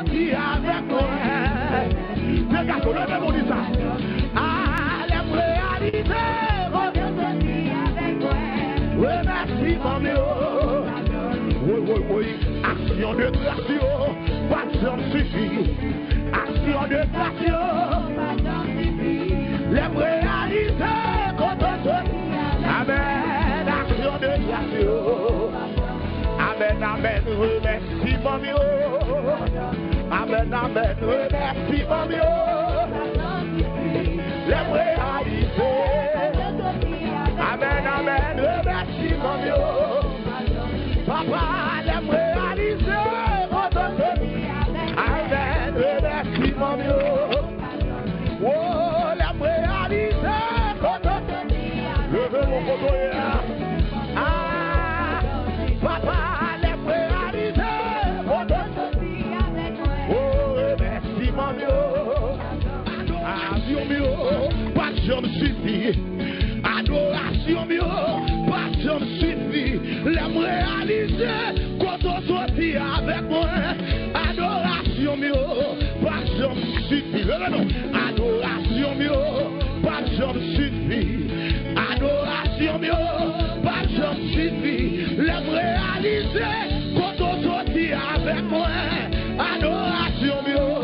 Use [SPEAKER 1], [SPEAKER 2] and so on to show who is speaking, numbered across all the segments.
[SPEAKER 1] sorti avec moi. Les gars, levez-vous dit ça. Allez me réaliser. Oui, merci, mamie. Oui. Action de grâce, pas de suffit. Action de grâce, les me réaliser. Amen, action de grâce. Amen, remercie mamie. Amen, remercie mamie. Les réaliser. Amen, remercie mamie. Papa, les réaliser. Amen, remercie mamie. Oh, les réaliser. Levez mon photo. Papa. Passion suffit, adoration mieux, passion suffit, l'aime réaliser, quand on sortit avec moi, adoration mieux, passion suffit, adoration mieux, passion suffit, adoration mieux, passion suffit, l'aime réaliser, quand on sortit avec moi, adoration mieux,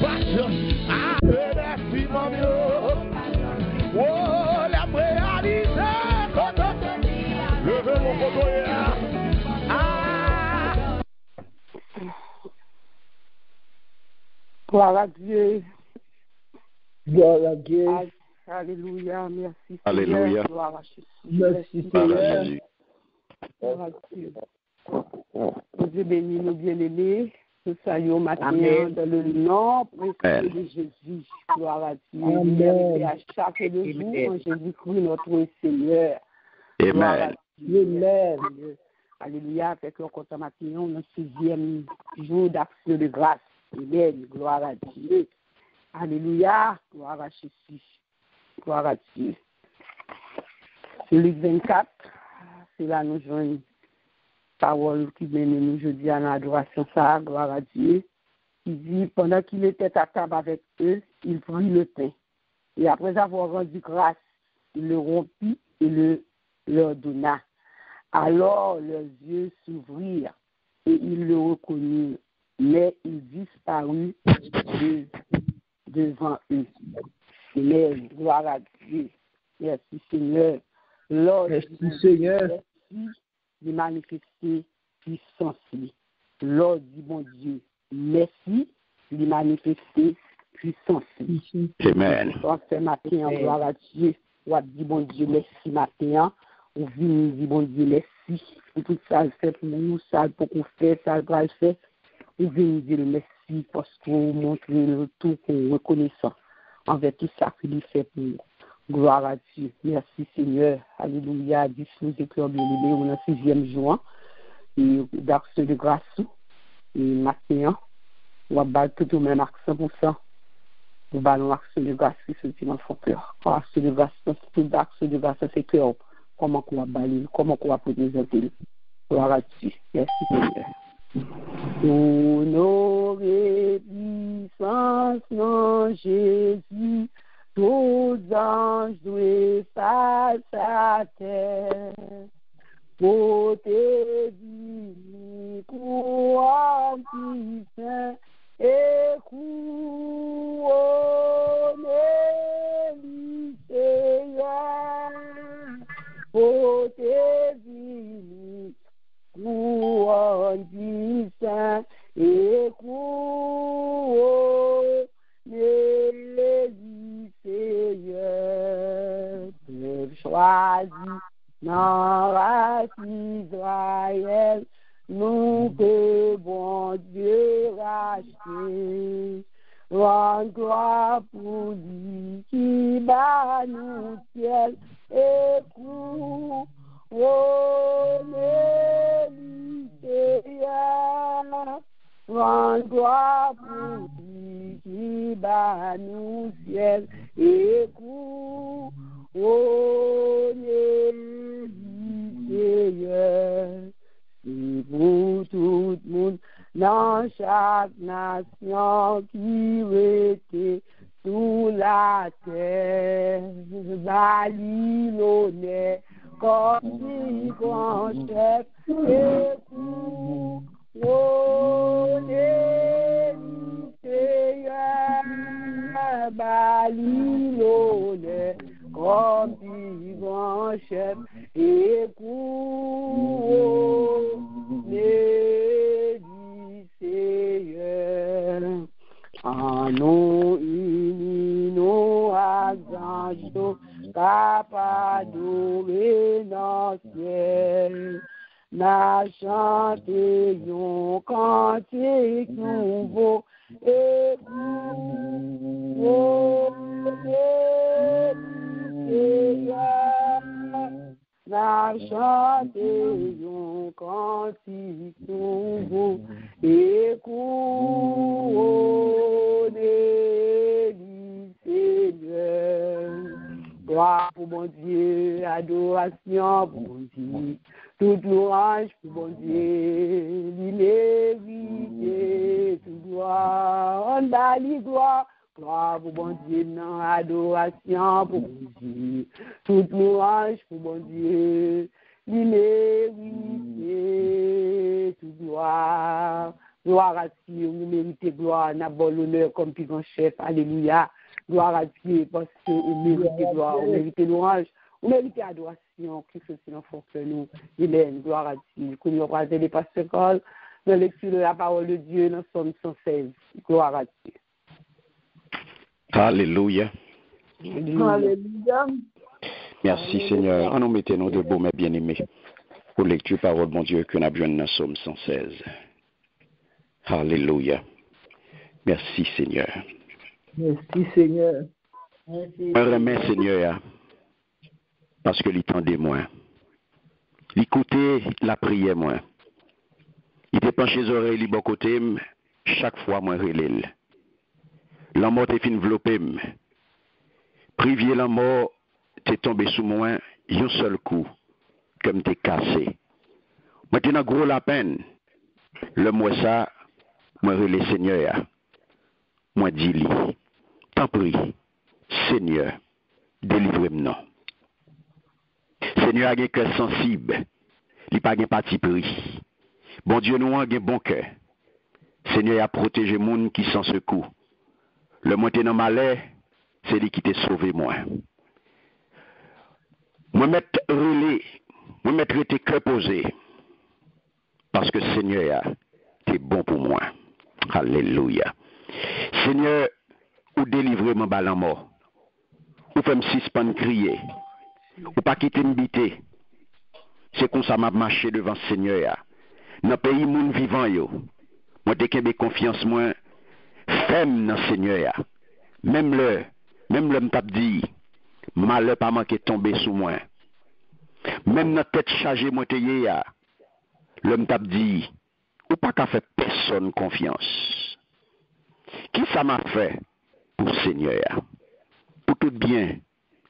[SPEAKER 1] passion, merci mon mieux. Oh, la réalité, levez mon photo.
[SPEAKER 2] Gloire à Dieu.
[SPEAKER 3] Gloire à Dieu.
[SPEAKER 2] Alléluia, merci.
[SPEAKER 4] Alléluia.
[SPEAKER 2] Seigneur. Gloire à Jésus.
[SPEAKER 3] Merci
[SPEAKER 4] Seigneur.
[SPEAKER 2] Gloire à Dieu. Nous Dieu bénis, nous bien-aimés. Nous saluons matin dans le nom précieux de Jésus. Gloire à Dieu.
[SPEAKER 3] Amen.
[SPEAKER 2] À chaque jour en Jésus-Christ, notre Seigneur.
[SPEAKER 4] Amen.
[SPEAKER 3] Amen.
[SPEAKER 2] Alléluia. Avec le compte matin, le 6e jour d'action de grâce. Amen. Gloire à Dieu. Alléluia. Gloire à Jésus. Gloire à Dieu. C'est Luc 24. C'est là nous joignons. Parole qui mène nous jeudi à l'adoration, ça, gloire à Dieu, qui dit, pendant qu'il était à table avec eux, il prit le pain. Et après avoir rendu grâce, il le rompit et leur donna. Alors leurs yeux s'ouvrirent et ils le reconnurent, mais il disparut devant eux. Amen. Gloire à Dieu. Merci Seigneur. Lord,
[SPEAKER 3] Merci Seigneur.
[SPEAKER 2] Merci de manifester puissance. Lord dit bon Dieu, merci de manifester puissance.
[SPEAKER 4] Amen.
[SPEAKER 2] On fait matin, gloire à Dieu. On dit bon Dieu, merci matin. On vient dire bon Dieu, merci pour tout ça, fait pour nous, ça pour qu'on fait, ça va le faire. On vient dire merci parce qu'on montre le tout qu'on reconnaissant envers tout ça qu'il fait pour nous. Gloire à Dieu. Merci Seigneur. Alléluia. Dis nous éclairs bien-aimés. On est le 6e jour. Et d'action de grâce. Et maintenant, on va battre tout au même accent pour ça. On va battre l'action de grâce qui se dit dans son cœur. L'action de grâce, tout l'action de grâce, c'est cœur. Comment on va battre, comment on va présenter. Gloire à Dieu. Merci Seigneur. Honoré, puissance, non Jésus. Tous anges doués face à terre, côté divin, couronne puissant et couronne Seigneur, côté divin, couronne puissant et couronne Seigneur, peuple choisi dans race Israël, nous que bon Dieu racheté, rend gloire pour lui qui bat nous ciel et couronne Seigneur, rend gloire pour lui qui bat nous ciel et couronne Seigneur. C'est pour tout le monde dans chaque nation qui était sous la terre, Babylone, comme si grand chef, et pour Babylone, comme si grand chef, et Seigneur. En nous unis, nous agissons, capables d'adorer dans le ciel. N'a chanté un cantique nouveau, et n'a chanté un cantique nouveau, et Seigneur. Gloire pour mon Dieu, adoration pour mon Dieu, toute louange pour mon Dieu, l'inévité, toute gloire, on bali gloire, gloire pour mon Dieu, non, adoration pour mon Dieu, toute louange pour mon Dieu, l'inévité, toute gloire, gloire à Dieu, vous méritez gloire, n'a pas l'honneur comme plus grand chef, alléluia. Gloire à Dieu, parce que vous méritez gloire, vous méritez louange, vous méritez adoration, que ceci n'en faut que nous. Amen, gloire à Dieu. Qu'on y aura des pasteurs dans la lecture de la parole de Dieu dans Somme 116. Gloire à Dieu.
[SPEAKER 4] Alléluia.
[SPEAKER 3] Alléluia.
[SPEAKER 4] Merci Seigneur. En nous mettons debout, mes bien-aimés, pour lecture parole, mon Dieu, que nous avons dans Somme 116. Alléluia. Merci Seigneur.
[SPEAKER 3] Merci Seigneur.
[SPEAKER 4] Je remercie Seigneur parce que l'entendait moins. L'écouter la prière moins. Il était penché les oreilles les bon côté chaque fois moi relève. La mort est fin enveloppé. Privier la mort t'es tombé sous moi un seul coup comme t'es cassé. Moi t'es dans gros la peine. Le moi ça moi relève Seigneur. Moi dis-lui. T'en prie, Seigneur, délivre-moi. Seigneur a un cœur sensible, il n'a pas un parti pris. Bon Dieu, nous avons un bon cœur. Seigneur a protégé les gens qui sont secours. Le monter dans malheur, c'est lui qui t'a sauvé moi. Moi mettre relais, moi mettre tes cœurs posés. Parce que Seigneur, t'es bon pour moi. Alléluia. Seigneur, ou délivrer mon bal en mort, ou faire me suspendre crier, ou pas quitter m'biter. C'est comme ça m'a marché devant le Seigneur. Dans le pays moun vivant yo, moi t'ai qu'un confiance moi, ferme dans le Seigneur. Même le m't'a dit, malheur pas manqué tomber sous moi. Même dans tête chargée moi t'ai ya, le m't'a dit, ou pas qu'à faire personne confiance. Qui ça m'a fait? Pour Seigneur, pour tout bien,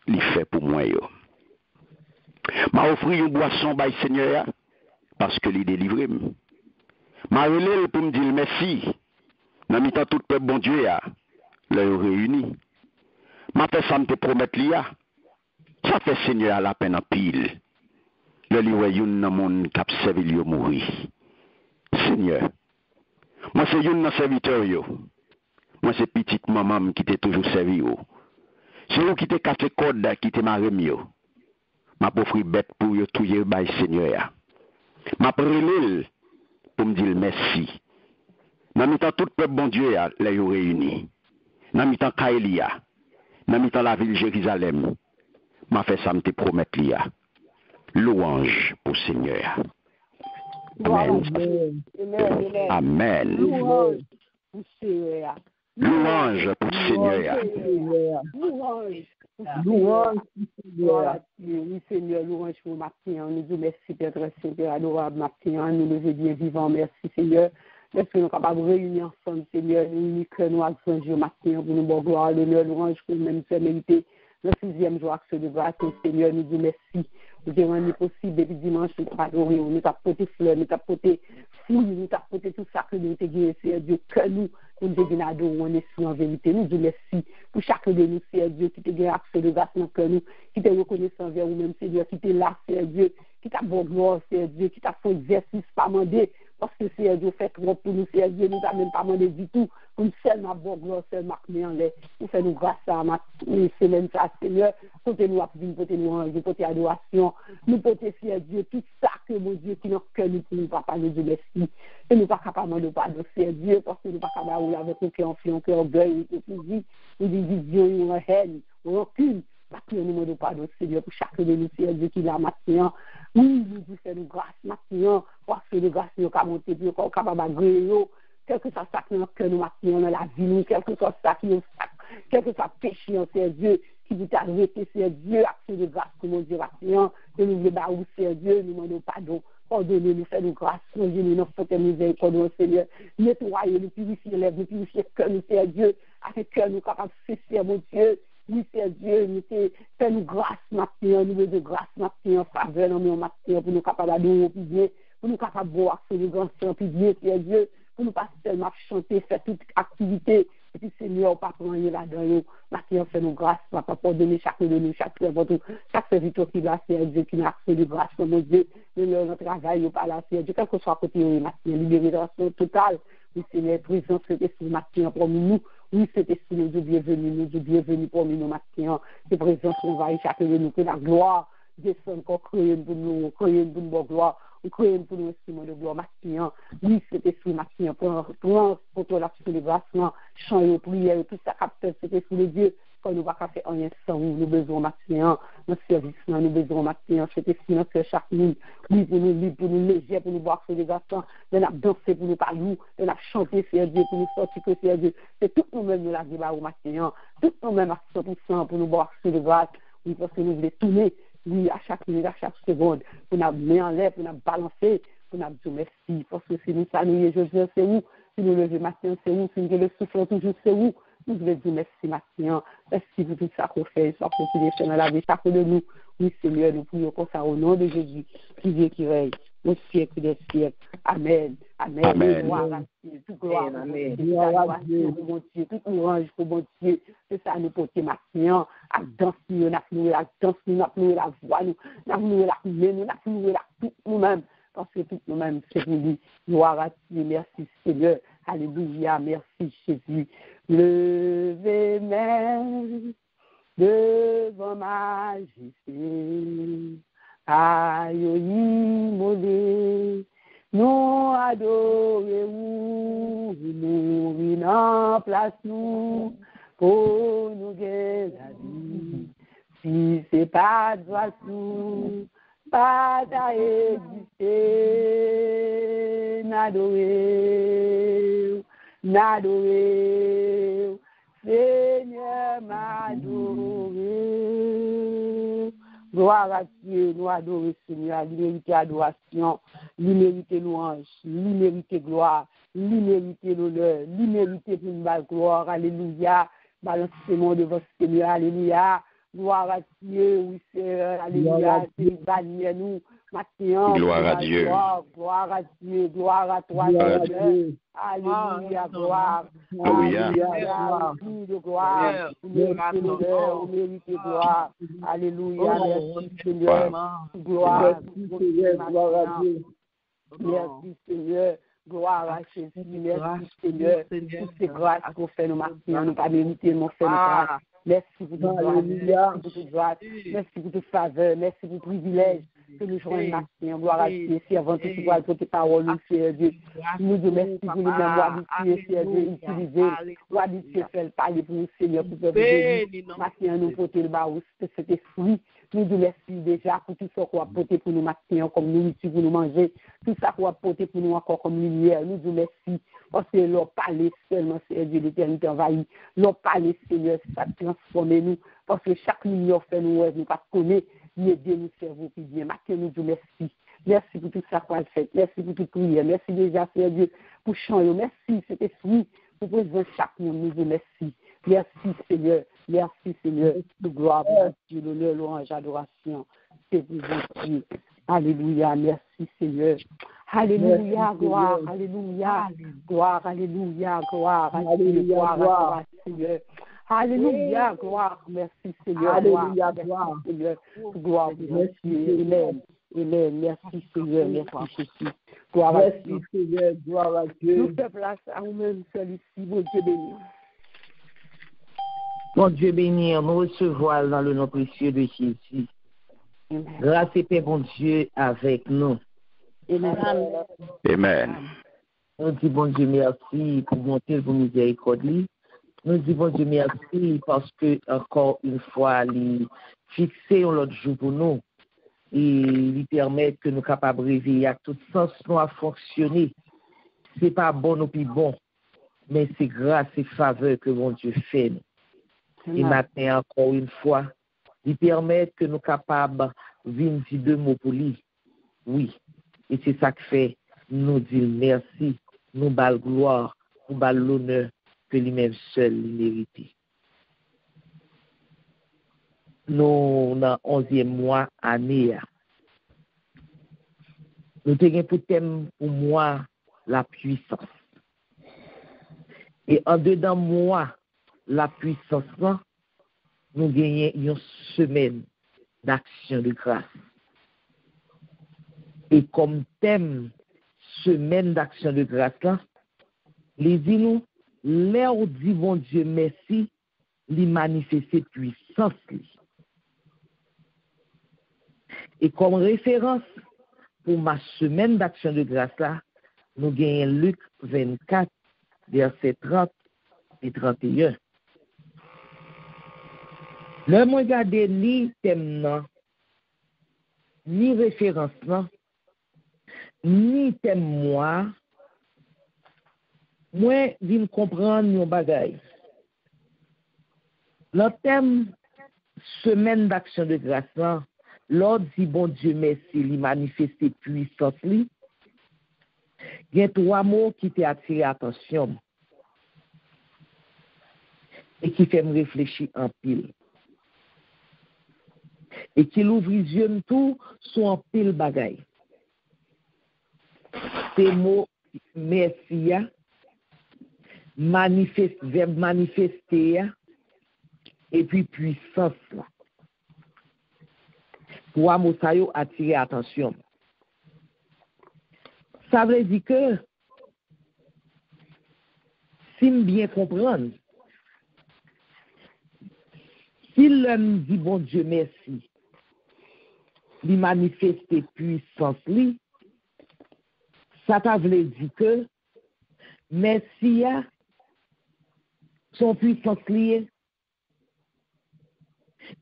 [SPEAKER 4] il fait pour moi. M'a offert une boisson by Seigneur parce que il délivré. M'a relé pour me dire merci. Dans mi-temps tout peuple bon Dieu le réuni. M'a fait ça me te promettre lia. Ça fait Seigneur la peine en pile. Le livre youn dans mon cap servi yo mourir. Seigneur, moi c'est youn dans serviteur yo. Moi, c'est petite maman qui t'a toujours servi. C'est vous qui t'a cassé code, qui t'a marré mieux. Ma pauvre bête pour vous touiller by Seigneur. Ma prélève pour me dire merci. Dans mi-temps, tout le peuple bon Dieu, les réunis. Dans mi-temps, Kaelia. Dans mi-temps, la ville Jérusalem. M'a fait ça, me te promettre l'ia. Louange pour Seigneur. Amen. Amen.
[SPEAKER 2] Louange pour Seigneur.
[SPEAKER 4] Louange pour Seigneur.
[SPEAKER 3] Louange, Seigneur.
[SPEAKER 2] Oui, Seigneur, louange pour ma prière. Nous disons merci, Père Saint-Père, adorable, ma prière. Nous levons bien vivants. Merci, Seigneur. Merci que nous sommes capables de réunir ensemble, Seigneur. Nous unis que nous avons ma prière pour nous, bon gloire, l'honneur, louange, pour nous-mêmes, faire mériter. le 6e jour, action de grâce, Seigneur, nous disons merci. Nous avons rendu possible depuis dimanche, nous avons adoré, nous avons porté fleurs, nous avons porté fruits, nous avons porté tout ça que nous avons gagné, Seigneur Dieu, que nous devons adorer, on est en vérité. Nous disons merci pour chacun de nous, Seigneur Dieu, qui te gagne action de grâce dans que nous, qui te reconnaissant vers vous-même, Seigneur, qui te là, Seigneur Dieu, qui t'a bon gloire, Seigneur Dieu, qui t'a fait exercice, pas demandé, parce que Seigneur Dieu fait trop pour nous, Seigneur Dieu, nous n'a même pas demandé du tout, pour nous seulement bon gloire, seulement en l'air, pour faire nous grâce à ma semaine, ça, Seigneur, portez-nous à vie, portez-nous ange, portez adoration, nous portez, Seigneur Dieu, tout ça que mon Dieu, qui nous cœur, nous pouvons pas nous dire merci, et nous pas capables de pas de Seigneur Dieu, parce que nous pas capables de avec nous qui ont fait un cœur orgueil, une division, une haine, une rancune. Maintenant, nous demandons pardon, Seigneur, pour chacun de nous, Seigneur Dieu, qui l'a maintenant. Oui, nous vous faisons grâce maintenant, parce que le grâce, nous avons monté, nous sommes capables d'agréer, quel que soit ça qui nous cœur, nous maintenant, dans la vie, quel que soit ça qui nous sac, quel que soit péché, Seigneur Dieu, qui vous a arrêté, Seigneur Dieu, action de grâce, pour mon Dieu, maintenant, que nous voulons, Seigneur Dieu, nous demandons pardon. Pardonnez-nous, faites-nous grâce, changez-nous, nous faisons miséricorde, Seigneur. Nettoyez-nous, purifiez les lèvres, purifiez le cœur, nous, Seigneur Dieu, avec cœur, nous capables de cesser, mon Dieu. Oui, Seigneur Dieu, nous fais-nous grâce maintenant, nous de grâce maintenant, faveur dans nos matins, pour nous capables d'adorer plus bien, pour nous capables de voir sur les grands saints plus bien, Seigneur Dieu, pour nous pas seulement chanter, faire toute activité, et puis Seigneur, pas prendre là-dedans, maintenant, fais-nous grâce, papa, pour donner chacun de nous, chaque serviteur qui va, Seigneur Dieu, qui n'a accès de grâce, mon Dieu, de notre travail, par là, Seigneur Dieu, quel que soit côté, maintenant, libération totale, oui, Seigneur, présence, cet esprit maintenant, pour nous. Oui, cet esprit nous dit bienvenue parmi nous maintenant. C'est présence, on va y chacun de nous, que la gloire descende encore, créer pour nous, créer pour nous, gloire, créer pour nous, instrument de gloire maintenant. Oui, cet esprit maintenant, pour toi, l'action de grâce, chant et prière, tout ça, capte cet esprit de Dieu. Quand nous ne pouvons pas faire rien sans nous, nous besoin maintenant, notre service, nous besoin maintenant, cet esprit, notre chaque nuit, oui, pour nous libres, pour nous légers, pour nous boire sur les garçons, de nous danser, pour nous parler, de nous chanter, Seigneur Dieu, pour nous sortir, que Seigneur Dieu, c'est tout nous-mêmes, nous la vie, au matin, tout nous-mêmes à 100% pour nous boire sur les grâces, oui, parce que nous voulons tourner, oui, à chaque minute, à chaque seconde, pour nous mettre en l'air, pour nous balancer, pour nous dire merci, parce que si nous saluons, je c'est où, si nous levons matin, c'est où, si nous le soufflons toujours, c'est où. Nous voulons dire merci maintenant. Merci pour tout ça qu'on fait. Soit qu'on puisse faire dans la vie chacun de nous. Oui, Seigneur, nous prions comme ça au nom de Jésus, qui vient, qui règne, au siècle des siècles. Amen. Amen.
[SPEAKER 4] Amen.
[SPEAKER 2] Gloire à Dieu. Toute gloire à Dieu. Toute mon Dieu. Toute orange pour mon Dieu. C'est ça, nous porter maintenant. À danser, nous avons loué la danse, nous avons loué la voix, nous avons loué la main, nous avons loué la tout nous-mêmes. Parce que tout nous-mêmes, c'est pour lui. Gloire à Dieu. Merci, Seigneur. Alléluia. Merci, Jésus. Levez main devant majesté, aïe immolé, nous adorez-vous, mourir en place nous, pour nous guérir la vie. Si c'est pas de nous, pas à exister, n'adorez, n'adorez, Seigneur m'adorez. Gloire à Dieu, nous adorons Seigneur, l'imérité adoration, l'imérité louange, l'imérité gloire, l'imérité l'honneur, l'imérité pour une belle gloire, alléluia. Balancement de votre Seigneur, alléluia. Gloire à Dieu, oui Seigneur, alléluia. C'est banni nous. Maintenant,
[SPEAKER 4] gloire à Dieu.
[SPEAKER 2] Gloire à Dieu, gloire à toi, Seigneur. Alléluia, gloire. Alléluia, de gloire. Vous méritez gloire. Alléluia, merci Seigneur. Gloire, gloire à Dieu. Merci Seigneur. Gloire à Jésus, merci Seigneur. Toutes ces grâces qu'on fait nous maintenant, nous pas mériter, nous fait nous grâce. Merci pour toute grâce, merci pour toute grâce, merci pour toute faveur, merci pour le privilège que nous jouons maintenant. Gloire à Dieu, servant tout ce pour tes paroles, Seigneur Dieu. Nous disons merci pour nous mêmes, gloire à Dieu, Seigneur Dieu, utiliser, gloire à Dieu, faire parler pour nous, Seigneur, pour faire maintenant nous porter le baou, cet esprit. Nous disons merci déjà pour tout ce qu'on a porté pour nous maintenant, comme nourriture pour nous manger, tout ça qu'on a porté pour nous encore comme lumière. Nous disons merci, parce que leur parler seulement, Seigneur Dieu, l'éternité envahie. Leur parler, Seigneur, ça transforme nous, parce que chaque lumière fait nous, nous pas connaître, nous aider nous cerveau plus bien. Maintenant, nous disons merci. Merci pour tout ça qu'on a fait. Merci pour toute prière. Merci déjà, Seigneur Dieu, pour changer. Merci, cet esprit, pour présenter chaque monde. Nous disons merci. Merci, Seigneur. Merci Seigneur. Toute gloire, Dieu, l'honneur, louange, adoration. C'est pour vous, Dieu. Alléluia. Merci Seigneur. Alléluia, gloire, alléluia, gloire, alléluia, gloire, alléluia, gloire, Seigneur. Alléluia, gloire, merci Seigneur.
[SPEAKER 3] Alléluia, gloire.
[SPEAKER 2] Seigneur, gloire, merci, amen. Amen, merci Seigneur, merci Jésus. Gloire à Dieu.
[SPEAKER 3] Merci Seigneur, gloire à Dieu.
[SPEAKER 2] Nous faisons place à nous-mêmes, celui-ci, mon Dieu béni.
[SPEAKER 3] Mon Dieu béni, nous recevons dans le nom précieux de Jésus. Grâce et paix, bon Dieu, avec nous.
[SPEAKER 2] Amen.
[SPEAKER 4] Amen.
[SPEAKER 3] Nous disons, bon Dieu, merci pour monter vos miséricordes. Nous disons, bon Dieu, merci parce que, encore une fois, il fixé l'autre jour pour nous et il permet que nous soyons capables de réveiller à tout sens nous à fonctionner. Ce n'est pas bon ou plus bon, mais c'est grâce et faveur que mon Dieu fait. Et maintenant, encore une fois, il permet que nous soyons capables de vivre deux mots pour lui. Oui. Et c'est ça que fait, nous dire merci, nous bal gloire, nous bal l'honneur que lui-même seul mérite. Nous, dans 11e mois, année, nous avons pour thème, pour moi, la puissance. Et en dedans moi, la puissance, nous gagnons une semaine d'action de grâce. Et comme thème, semaine d'action de grâce, là, les dis-nous, l'air où dit bon Dieu merci, lui manifester puissance. Et comme référence pour ma semaine d'action de grâce, là, nous gagnons Luc 24, versets 30 et 31. Le moi regarder ni thème, non, ni référence, non, ni thème moi vim comprendre nos bagailles. Le thème semaine d'action de grâce, l'ordre dit bon Dieu merci, lui manifester puissance lui. Il y a 3 mots qui t'ont attiré l'attention et qui fait me réfléchir en pile. Et qui l'ouvre les yeux tout sur en pile bagaille. Ces mots merci, verbe manifester, et puis puissance. 3 mots ça yo attirer attention. Ça veut dire que, si je bien comprendre, si l'homme dit bon Dieu merci, lui manifester puissance lui, ça veut dire que merci son puissance liée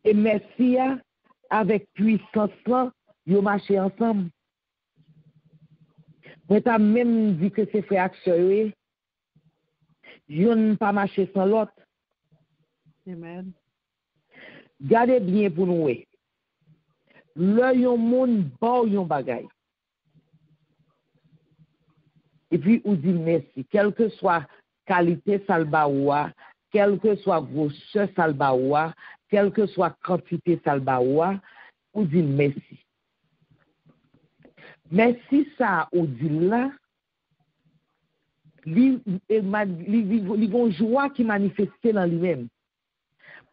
[SPEAKER 3] et merci avec puissance là, yo marcher ensemble. Mais t'as même dit que c'est frère action, je ne pas marcher sans l'autre.
[SPEAKER 2] Amen.
[SPEAKER 3] Gardez bien pour nous. Le yon moun ba yon bagay. Et puis, ou dit merci. Quelle que soit qualité salbaoua, quelle que soit grosseur salbaoua, quelle que soit quantité salbaoua, ou dit merci. Merci ça, ou dit là, il y a une joie qui manifeste dans lui-même.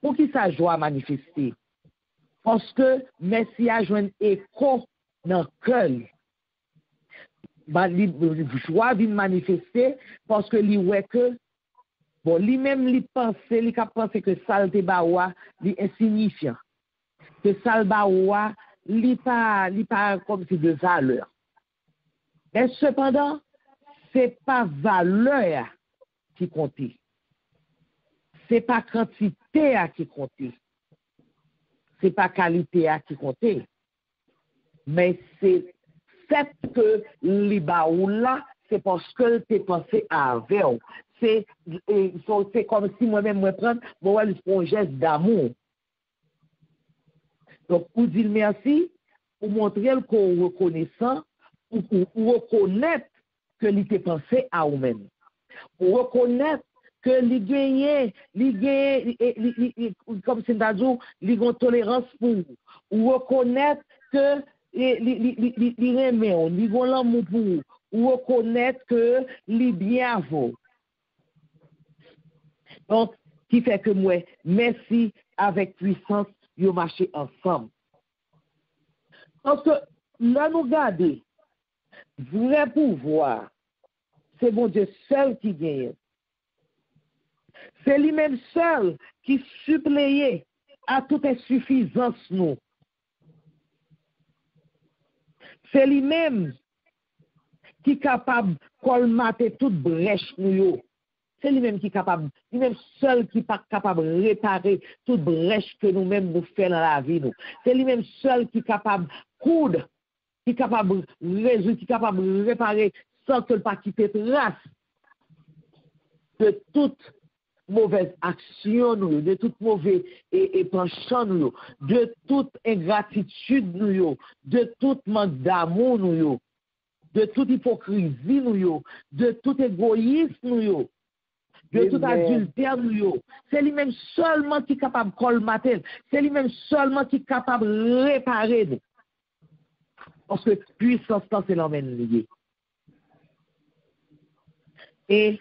[SPEAKER 3] Pour qui sa joie manifester? Parce que merci a joué un écho dans le cœur. Joie vient manifester parce que lui ouais que bon lui-même lui pense que salte baoua lui insignifiant. Que sal baoua lui pas comme si de valeur. Mais cependant, c'est pas valeur qui compte. C'est pas quantité qui compte. C'est pas qualité qui compte. Mais c'est fait que li baou là, c'est parce que tu pensé avec. C'est comme si moi-même me prendre un geste d'amour. Donc pour dire merci, pour montrer qu'on reconnaissant, pour reconnaître que li te pensé à vous-même. Pour reconnaître que li gagne comme c'est d'adou, li gon tolérance pour ou reconnaître que li remet, li gon l'amour pour ou reconnaître que li bien avant. Donc, qui fait que moi, merci avec puissance, yo marché ensemble. Parce que là, nous regardons, vrai pouvoir, c'est bon Dieu seul qui gagne. C'est lui-même seul qui suppléait à toute insuffisance nous. C'est lui-même qui est capable de colmater toute brèche nous. C'est lui-même qui est capable, lui-même seul qui est capable de réparer toute brèche que nous-mêmes nous faisons dans la vie. C'est lui-même seul qui est capable de coudre, qui est capable de résoudre, qui est capable de réparer sans que le pas quitter trace de toute mauvaise action, de toute mauvaise penchant, de toute ingratitude, de tout manque d'amour, de toute hypocrisie, de tout égoïsme, de tout adultère. C'est lui-même seulement qui est capable de colmater, c'est lui-même seulement qui est capable de réparer. Parce que puissance, c'est l'emmène lié. Et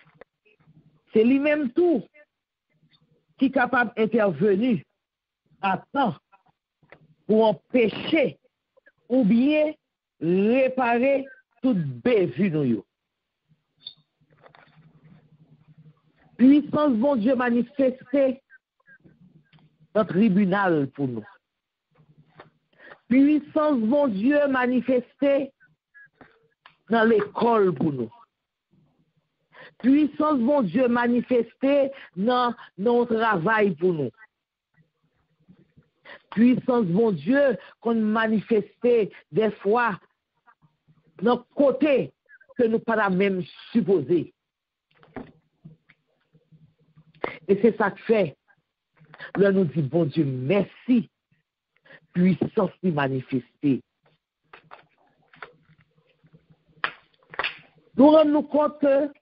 [SPEAKER 3] c'est lui-même tout qui est capable d'intervenir à temps pour empêcher ou bien réparer toute bévue nous. Puissance, bon Dieu, manifestée dans le tribunal pour nous. Puissance, bon Dieu, manifestée dans l'école pour nous. Puissance, bon Dieu, manifestée dans notre travail pour nous. Puissance, bon Dieu, qu'on manifestait des fois dans le côté que nous pas même supposé. Et c'est ça que fait. Là, nous dit, bon Dieu, merci. Puissance qui manifestée. Nous rendons compte que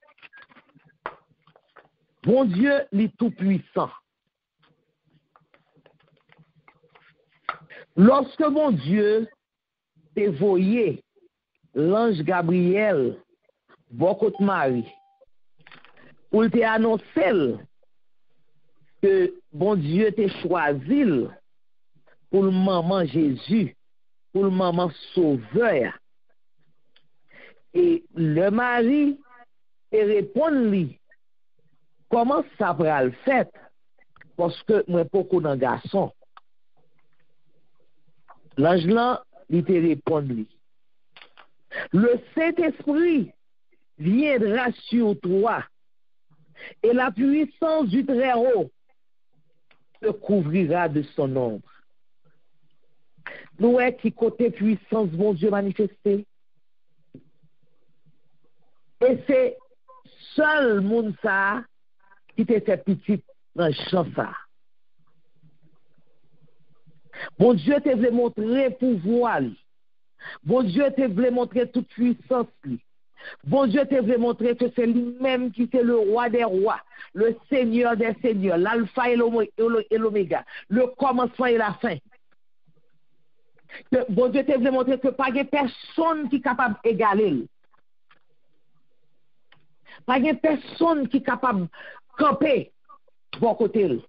[SPEAKER 3] bon Dieu, il est tout puissant. Lorsque mon Dieu dévoyé l'ange Gabriel, beaucoup de Marie, pour te annoncer que bon Dieu t'a choisi pour le maman Jésus, pour le maman sauveur. Et le mari te répond comment ça va le faire? Parce que moi, beaucoup d'un garçon. L'ange là, il te répond. Le Saint-Esprit viendra sur toi et la puissance du Très-Haut te couvrira de son ombre. Nous, qui côté puissance, bon Dieu manifesté. Et c'est seul monde ça qui te fait petit dans le champ ça. Bon Dieu te veut montrer pouvoir. Bon Dieu te veut montrer toute puissance. Bon Dieu te veut montrer que c'est lui-même qui est le roi des rois, le Seigneur des seigneurs, l'alpha et l'oméga, le commencement et la fin. Que bon Dieu te veut montrer que pas de personne qui est capable d'égaler. Pas de personne qui est capable de camper bon côté.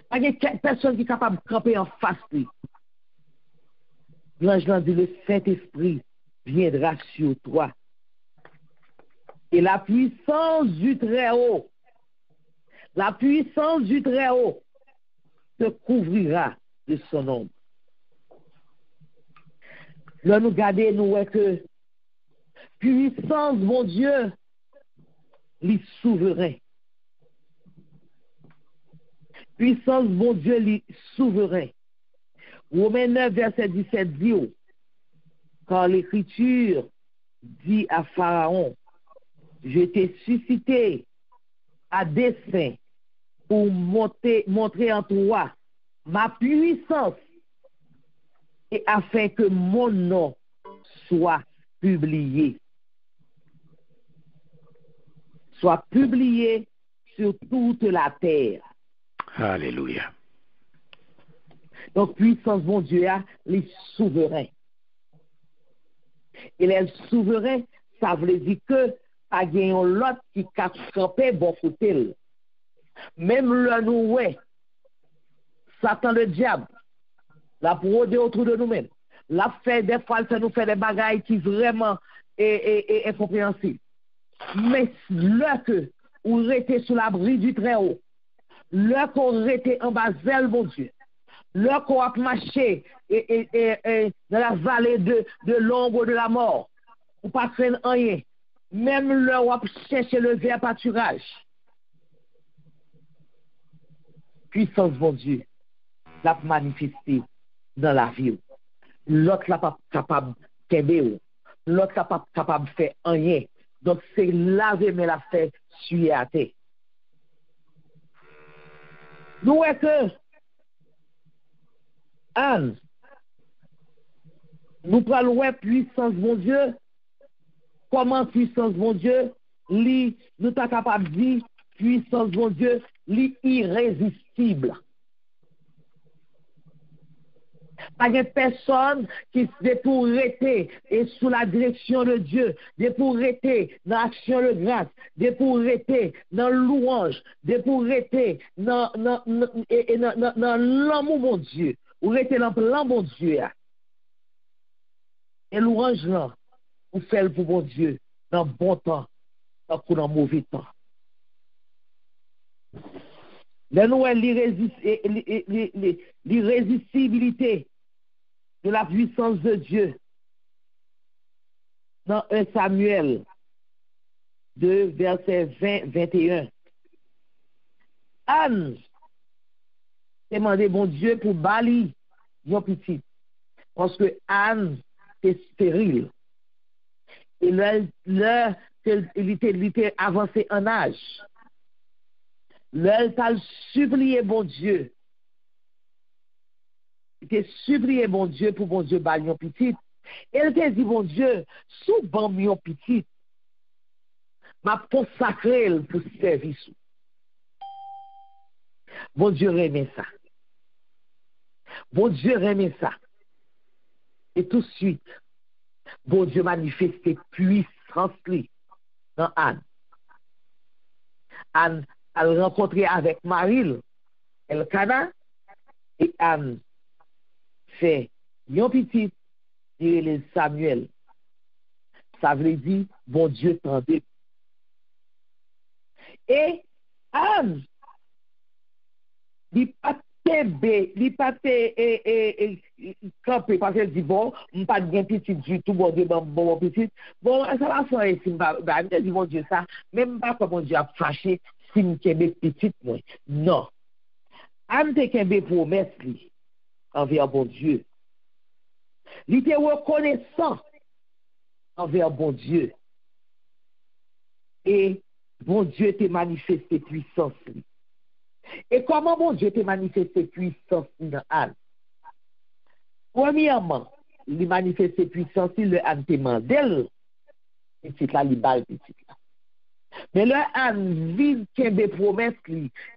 [SPEAKER 3] Pas de personne qui est capable de camper en face. L'ange dit le Saint-Esprit viendra sur toi. Et la puissance du Très-Haut, la puissance du Très-Haut te couvrira de son ombre. Là, nous regardons, nous voyons que puissance, mon Dieu, les souverains. Puissance, mon Dieu, les souverains. Romains 9, verset 17 dit, car l'Écriture dit à Pharaon, je t'ai suscité à dessein pour montrer en toi ma puissance et afin que mon nom soit publié. Soit publié sur toute la terre.
[SPEAKER 4] Alléluia.
[SPEAKER 3] Donc, puissance, bon Dieu, les souverains. Et les souverains, ça veut dire que pas gagné l'autre qui a campé bon côté. Même le nous, ouais, Satan le diable, la brodé autour de nous-mêmes, la fait des fois, ça nous fait des bagailles qui vraiment est incompréhensible. Mais là que vous restez sous l'abri du Très-Haut, là qu'on restez en bas zèle, mon Dieu, là qu'on a marché dans la vallée de l'ombre de la mort, ou pas craindre rien, même là où on chercher le vert pâturage. Puissance, mon Dieu, l'a manifesté dans la vie. L'autre n'est pas capable de faire, l'autre n'est pas capable de faire rien. Donc, c'est laver, mais la fait suer à terre. Nous, est que, Anne, nous parlons de puissance, mon Dieu. Comment puissance, mon Dieu, nous sommes capables de dire, puissance, mon Dieu, irrésistible. Pas de personne qui est pour rester et sous la direction de Dieu, de pour rester dans l'action de grâce, de pour rester dans louange, de pour rester dans l'amour, mon Dieu, ou rester dans plan, mon Dieu. Et louange là, ou faire pour mon Dieu, dans bon temps, dans mauvais temps. Là, nous, l'irrésistibilité de la puissance de Dieu dans 1 Samuel 2, verset 20-21. Anne demandait bon Dieu pour bali yon petit, parce que Anne est stérile. Et là, il était avancé en âge. Là, il t'a supplié bon Dieu. Il t'a supplié bon Dieu pour bon Dieu bali yon petit. Elle t'a dit bon Dieu, sous ban yon petit, m'a consacré pour service. Bon Dieu remet ça. Bon Dieu remet ça. Et tout de suite, bon Dieu manifeste puissance dans Anne. Anne a rencontré avec Marie, Elkana, et Anne fait yon petit, il est Samuel. Ça veut dire, bon Dieu tendait. Et Anne, il pas campé parce qu'elle dit bon, on pas de petit du tout, bon Dieu, bon petit. Bon, ça va faire si je dis mon Dieu ça, même pas comme mon Dieu a fâché si je suis petit, moi. Non. Anne te kembe promesse li envers bon Dieu. Il était reconnaissant envers bon Dieu. Et bon Dieu te manifesté puissance. Et comment bon Dieu te manifesté puissance dans Anne? Premièrement, il manifesté puissance, le Anne te mandel, petit là, il balle petit là. Mais là, Anne vide qu'un promesse,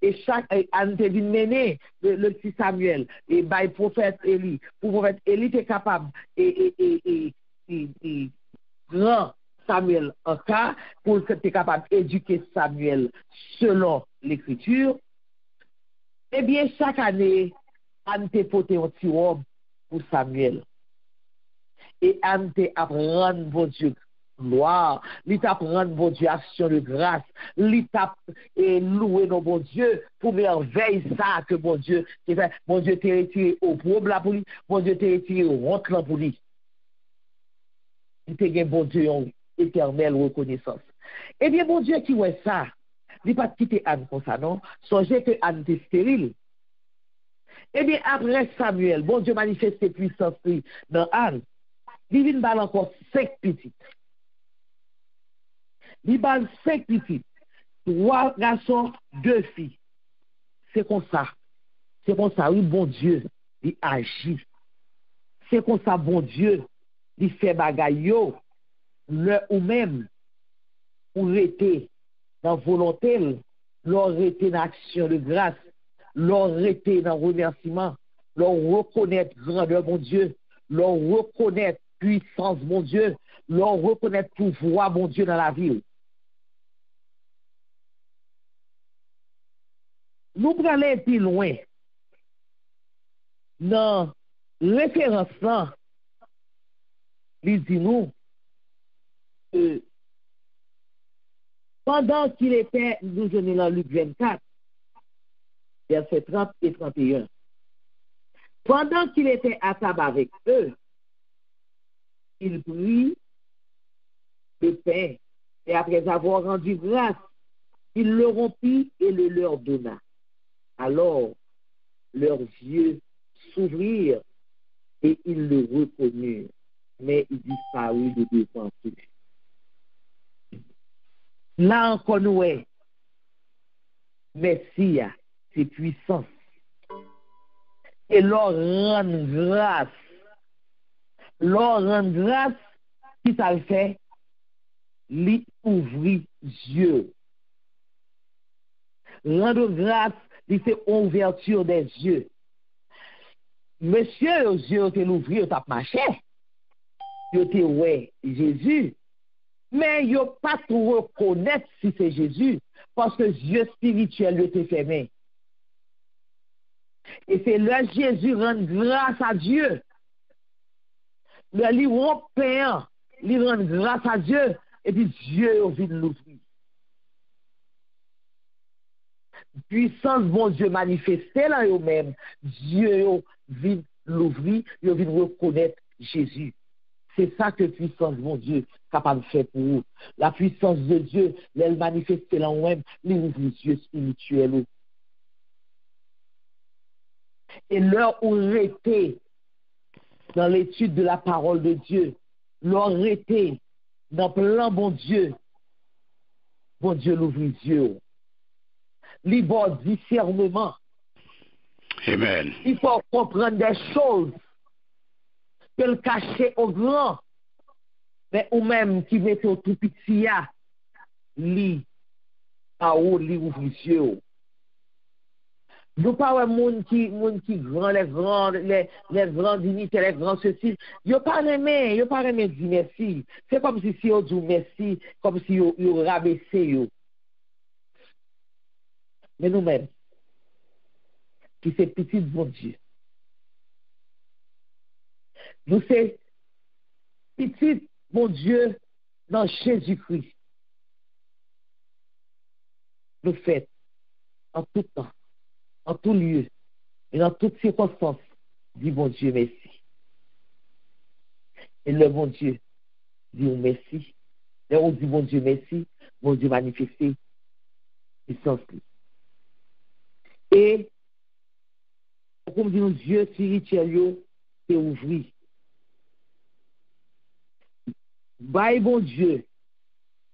[SPEAKER 3] et chaque Anne te vient mener le petit Samuel, et by prophète Élie, pour prophète Élie était capable, et grand Samuel en cas, pour que tu es capable d'éduquer Samuel selon l'écriture. Eh bien, chaque année, Anne te porté un petit robe pour Samuel. Et Anne te apprend, bon Dieu, gloire. L'I t'apprend, bon Dieu, action de grâce. L'I t'a loué, non, bon Dieu, pour merveille ça que bon Dieu te fait. Bon Dieu te retiré au pauvre là pour lui. Bon Dieu te retiré au honte là pour lui. Il te gagne, bon Dieu, en éternelle reconnaissance. Eh bien, bon Dieu qui ouais ça. Il pas quitter Anne comme ça, non? Songez que Anne était stérile. Eh bien, après Samuel, bon Dieu manifeste puissance dans Anne. Il vient balle encore 5 petites. Il balle 5 petites. 3 garçons, 2 filles. C'est comme ça. C'est comme ça, oui, bon Dieu, il agit. C'est comme ça, bon Dieu, il fait bagaille, le ou même, pour rester dans volonté, leur été dans action de grâce, leur été dans remerciement, leur reconnaître grandeur, mon Dieu, leur reconnaître puissance, mon Dieu, leur reconnaître pouvoir, mon Dieu, dans la vie. Nous prenons aller plus loin. Dans référence là, il dit nous que pendant qu'il était, nous venons dans Luc 24, versets 30 et 31. Pendant qu'il était à table avec eux, il prit le pain et après avoir rendu grâce, il le rompit et le leur donna. Alors, leurs yeux s'ouvrirent et ils le reconnurent, mais il disparut de devant eux. Là encore, nous, Messie, c'est puissance. Et leur rendre grâce. Leur rendre grâce, qui ça le fait? Lui ouvrir yeux. Rendre grâce, c'est ouverture des yeux. Monsieur, aux yeux, ils l'ouvrir, ils tapent marché. Ils étaient, ouais, Jésus. Mais ils n'ont pas tout reconnaître si c'est Jésus, parce que les yeux spirituels étaient fermés. Et c'est là Jésus rend grâce à Dieu. Le livre européen, il rend grâce à Dieu, et puis Dieu vient l'ouvrir. Puissance, bon Dieu, manifestée là eux-mêmes, Dieu vient l'ouvrir, il vient reconnaître Jésus. C'est ça que puissance, mon Dieu, capable de faire pour vous. La puissance de Dieu, elle manifeste là même, les ouvre les yeux spirituels. Et leur été dans l'étude de la parole de Dieu, leur été dans le plan, bon Dieu l'ouvre les yeux. Libre discernement.
[SPEAKER 4] Amen.
[SPEAKER 3] Il faut comprendre des choses que le cacher au grand, mais ou même qui met au tout petit, li à haut, li ouvre les yeux. Nous parlons de monde qui grand, les grands dignités, les grands ceci. Yo pas aimé dire merci. C'est comme si yo dit merci, comme si yo rabaissé yo. Mais nous-mêmes, qui c'est petit bon Dieu. Nous c'est petit bon Dieu dans Jésus-Christ. Nous faisons en tout temps, en tout lieu et dans toutes circonstances, dit bon Dieu merci. Et le bon Dieu dit merci. Et on dit bon Dieu merci, bon Dieu manifesté puissance. Et comme dit nos yeux spirituels, c'est ouvert. Bye bon Dieu,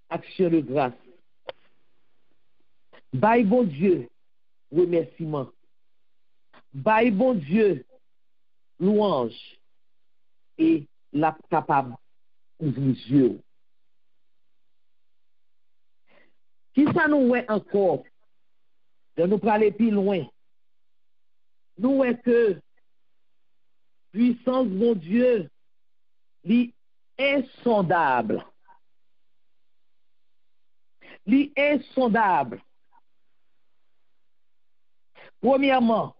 [SPEAKER 3] action de grâce. Bye bon Dieu, remerciement. Bye bon Dieu, louange. Et la capable ouvrir les yeux. Qui ça nous voit encore? De nous parler plus loin. Nous voyons que puissance mon Dieu, insondable. Insondable. Premièrement,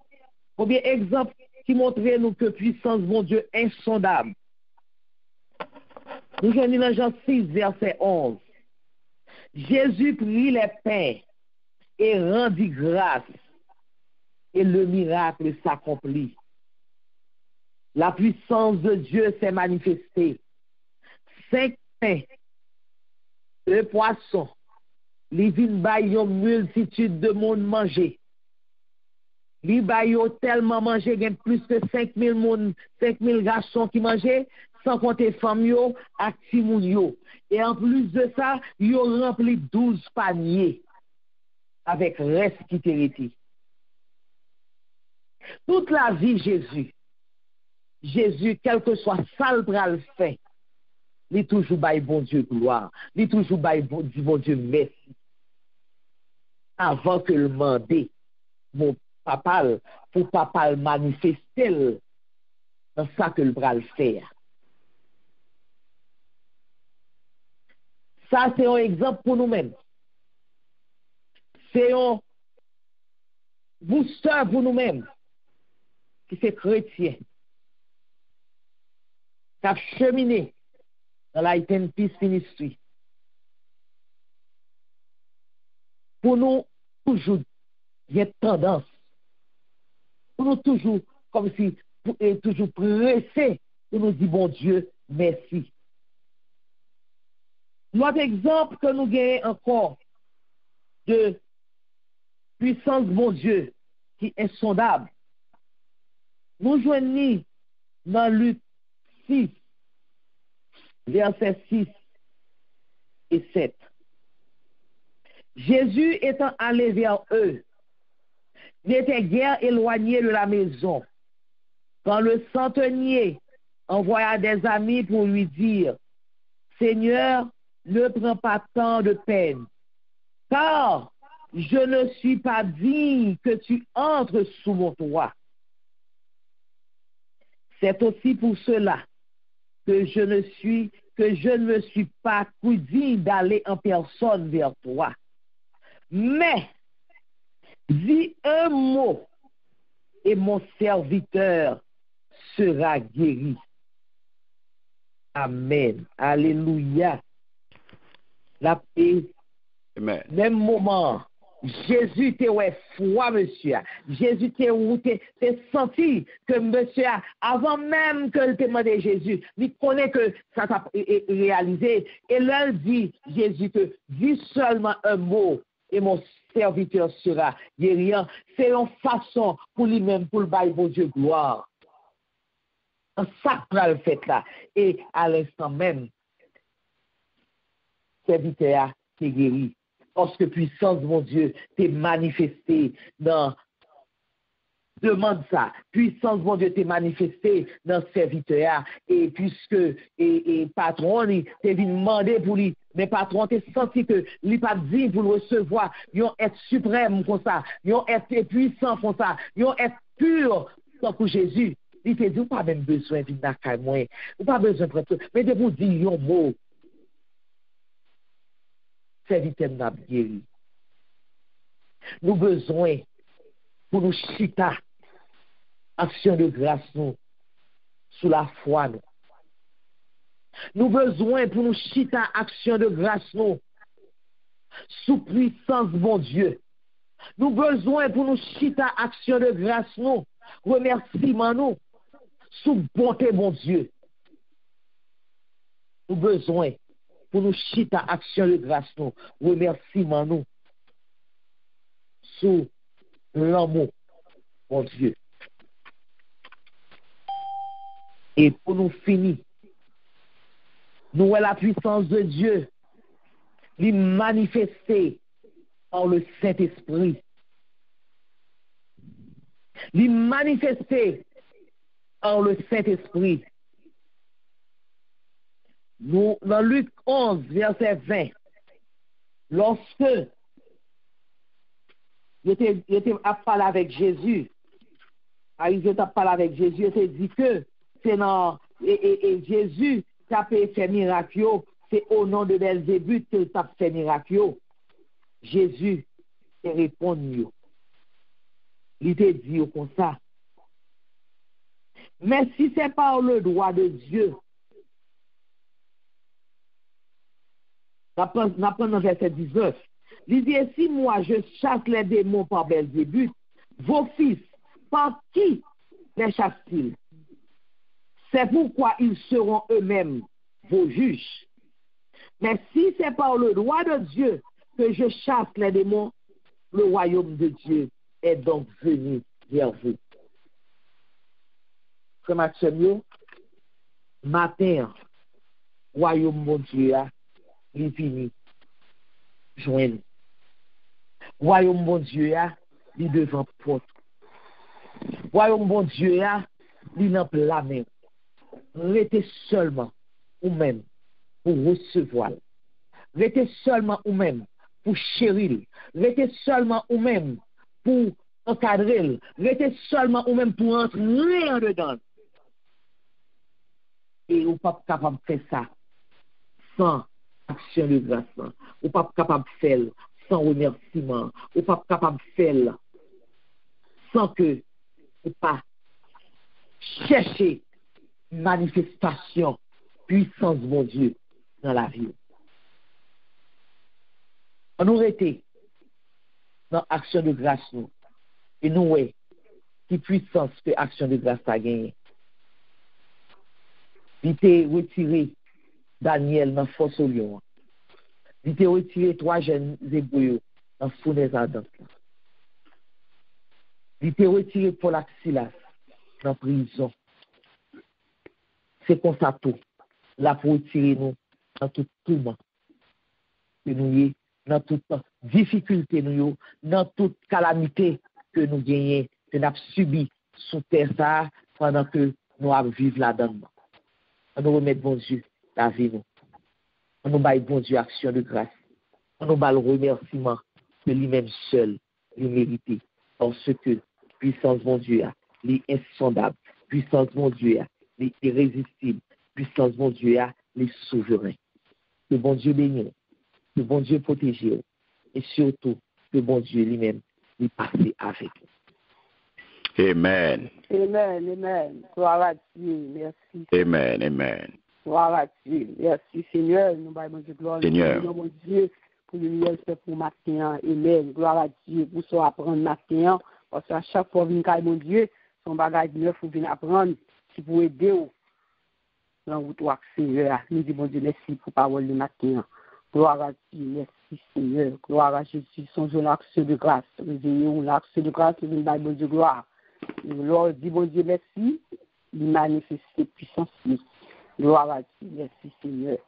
[SPEAKER 3] premier exemple qui montre nous que puissance mon Dieu insondable. Nous venons dans Jean 6, verset 11. Jésus prit les pains et rendit grâce, et le miracle s'accomplit. La puissance de Dieu s'est manifestée. 5 pains, 2 poissons, les vins baillent multitude de monde manger. Les baillent tellement manger, il y a plus que 5000 monde, 5000 garçons qui mangeaient, sans compter femmes et petits moun. Et en plus de ça, ils ont rempli 12 paniers avec reste qui était. Toute la vie, Jésus, quel que soit ça le pral fait, il est toujours bail bon Dieu gloire, il est toujours bail bon Dieu merci. avant que le mandé, mon papa, pour papa manifester dans ça que le bras le fait. Ça, c'est un exemple pour nous-mêmes. C'est un booster pour nous-mêmes, qui c'est chrétien, qui a cheminé dans la Iten Peace Ministry. Pour nous, toujours, il y a tendance. Pour nous, toujours, comme si, toujours pressé, pour nous dire, bon Dieu, merci. L'autre exemple que nous gagnons encore de puissance, bon Dieu, qui est sondable, nous joignons dans Luc 6, versets 6 et 7. Jésus étant allé vers eux, n'était guère éloigné de la maison, quand le centenier envoya des amis pour lui dire, Seigneur, ne prends pas tant de peine, car je ne suis pas digne que tu entres sous mon toit. C'est aussi pour cela que je ne me suis pas cru digne d'aller en personne vers toi. Mais, dis un mot et mon serviteur sera guéri. Amen. Alléluia. La paix.
[SPEAKER 4] Amen.
[SPEAKER 3] Même moment, Jésus te ouais foi, monsieur. Jésus te senti que monsieur, avant même que le demande Jésus, il connaît que ça t'a réalisé. Et là, il dit, Jésus te dit seulement un mot et mon serviteur sera guéri. C'est une façon pour lui-même, pour le bail, pour Dieu, gloire. Un sacre le fait là. Et à l'instant même, serviteur est guéri. Parce que puissance, mon Dieu, t'est manifestée dans... Demande ça. Puissance, mon Dieu, t'est manifestée dans ce serviteur. Et puisque et patron, t'es venu demander pour lui. Mais patron, t'es senti que lui pas dit pour le recevoir. Ils ont être suprême comme ça. Ils ont être puissant comme ça. Ils ont être pur comme Jésus. Il te dit, ou pas même besoin de venir moi. Ou pas besoin de prendre. Mais de vous dire un mot. Serviteur n'a guéri. Nous besoin pour nous chita action de grâce nous sous la foi nous. Nous besoin pour nous chita action de grâce nous sous puissance bon Dieu. Nous besoin pour nous chita action de grâce nous remerciement nous sous bonté bon Dieu. Nous besoin pour nous chita action de grâce nous remerciement nous sous l'amour mon Dieu. Et pour nous finir, nous voyons la puissance de Dieu lui manifester par le Saint-Esprit. Lui manifester par le Saint-Esprit. Nous, dans Luc 11, verset 20, lorsque il était à parler avec Jésus, il était à parler avec Jésus, il était dit que c'est dans, et Jésus qui a fait miracle, c'est au nom de Belzébuth qu'il a fait miracle. Jésus te répond, il te dit comme ça. Mais si c'est par le droit de Dieu, n'apprends dans verset 19, il dit, si moi je chasse les démons par Belzébuth, vos fils, par qui les chassent-ils? C'est pourquoi ils seront eux-mêmes vos juges. Mais si c'est par le droit de Dieu que je chasse les démons, le royaume de Dieu est donc venu vers vous. Frère Maxime, matin, royaume de Dieu, il finit. Joignez. Royaume de Dieu, il devant porte. Royaume de Dieu, il n'a pas la main. Restez seulement ou même pour recevoir. Restez seulement ou même pour chérir, restez seulement ou même pour encadrer, restez seulement ou même pour entrer en dedans. Et vous pas capable de faire ça sans action de grâce. Vous pas capable de faire sans remerciement. Vous pas capable de faire sans que vous pas chercher manifestation, puissance de mon Dieu dans la vie. On nous était dans action de grâce nous. Et nous, ouais, qui puissance que action de grâce a gagné. Il était retiré Daniel dans force au lion. Il était retiré 3 jeunes hébreux dans fournaise ardente. Il était retiré Paul et Silas dans prison. C'est comme ça tout. Là pour retirer nous dans tout tourment que nous y dans toute difficulté nous dans toute calamité que nous gagnons, que nous avons subi sous terre ça pendant que nous avons vécu là-dedans. On nous remet bon Dieu la vie nous. On nous bat bon Dieu action de grâce. On nous bat le remerciement que lui-même seul il mérite. Parce que puissance mon Dieu est insondable. Puissance mon Dieu est irrésistible. Puissance mon Dieu est souverain. Que bon Dieu bénisse. Que bon Dieu protège. Et surtout, que bon Dieu lui-même est passé avec nous.
[SPEAKER 4] Amen.
[SPEAKER 2] Amen, amen. Gloire à Dieu. Merci.
[SPEAKER 4] Amen, amen.
[SPEAKER 2] Gloire à Dieu. Merci, Seigneur. Nous baillons Dieu gloire.
[SPEAKER 4] Seigneur.
[SPEAKER 2] Nous mon Dieu pour le lumière fait pour matin. Amen. Gloire à Dieu. Pour ça apprendre matin. Parce qu'à chaque fois que vous mon Dieu, son bagage neuf, vous venez apprendre. Si vous aider dans votre Seigneur. Nous disons bon Dieu, merci pour parole de matin. Gloire à Dieu. Merci, Seigneur. Gloire à Jésus. Son jour l'action de grâce. Réveillons l'action de grâce. Nous baillons bon Dieu gloire. Nous dit bon Dieu, merci. Il manifeste puissance. Gloire à Dieu, merci Seigneur.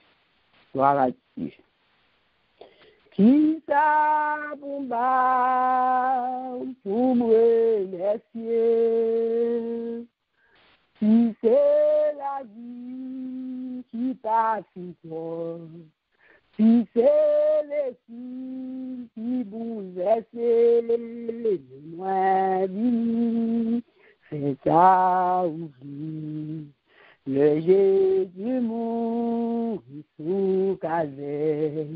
[SPEAKER 2] Gloire à Dieu. Qui t'a pour me remercier? Si c'est la vie qui passe toi, si c'est les filles qui bouleversent moi vie, c'est ça oublie. Le Jésus mourit sous calvaire,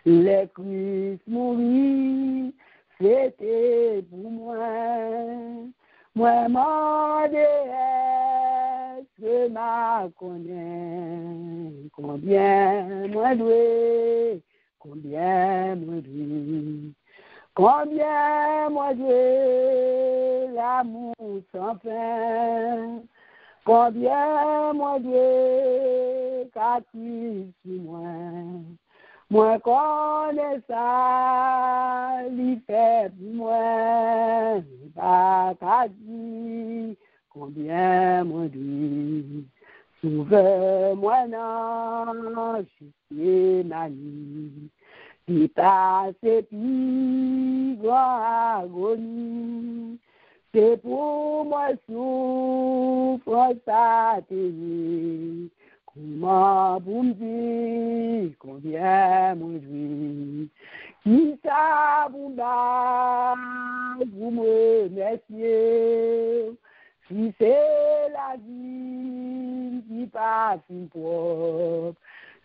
[SPEAKER 2] les Christ mourit, c'était pour moi. Moi, mon déesse, que m'a connaît, combien moi doué, combien moi doué. Combien moi Dieu, l'amour sans fin, combien moi Dieu, qu'as-tu sur moi connais ça, l'y fait pour moi, pas qu'à dire, combien moi Dieu, sauve-moi non, je suis manie. Qui passe puis grand agonie, c'est pour moi souffre ça t'aimer. Comment vous me dire combien mon Dieu, qui ça vous bat, vous me remerciez. Si c'est la vie qui passe propre,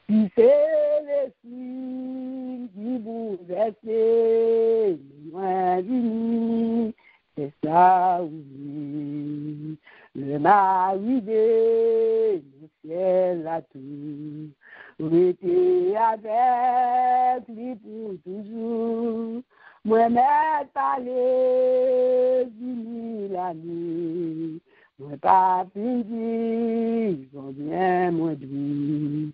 [SPEAKER 2] si c'est les signes qui vous versez, loin d'uni, c'est ça oui. Le mari le ciel à tout, rester avec lui pour toujours. Moi, m'être parlé d'une l'année, moi, pas fini, combien moi de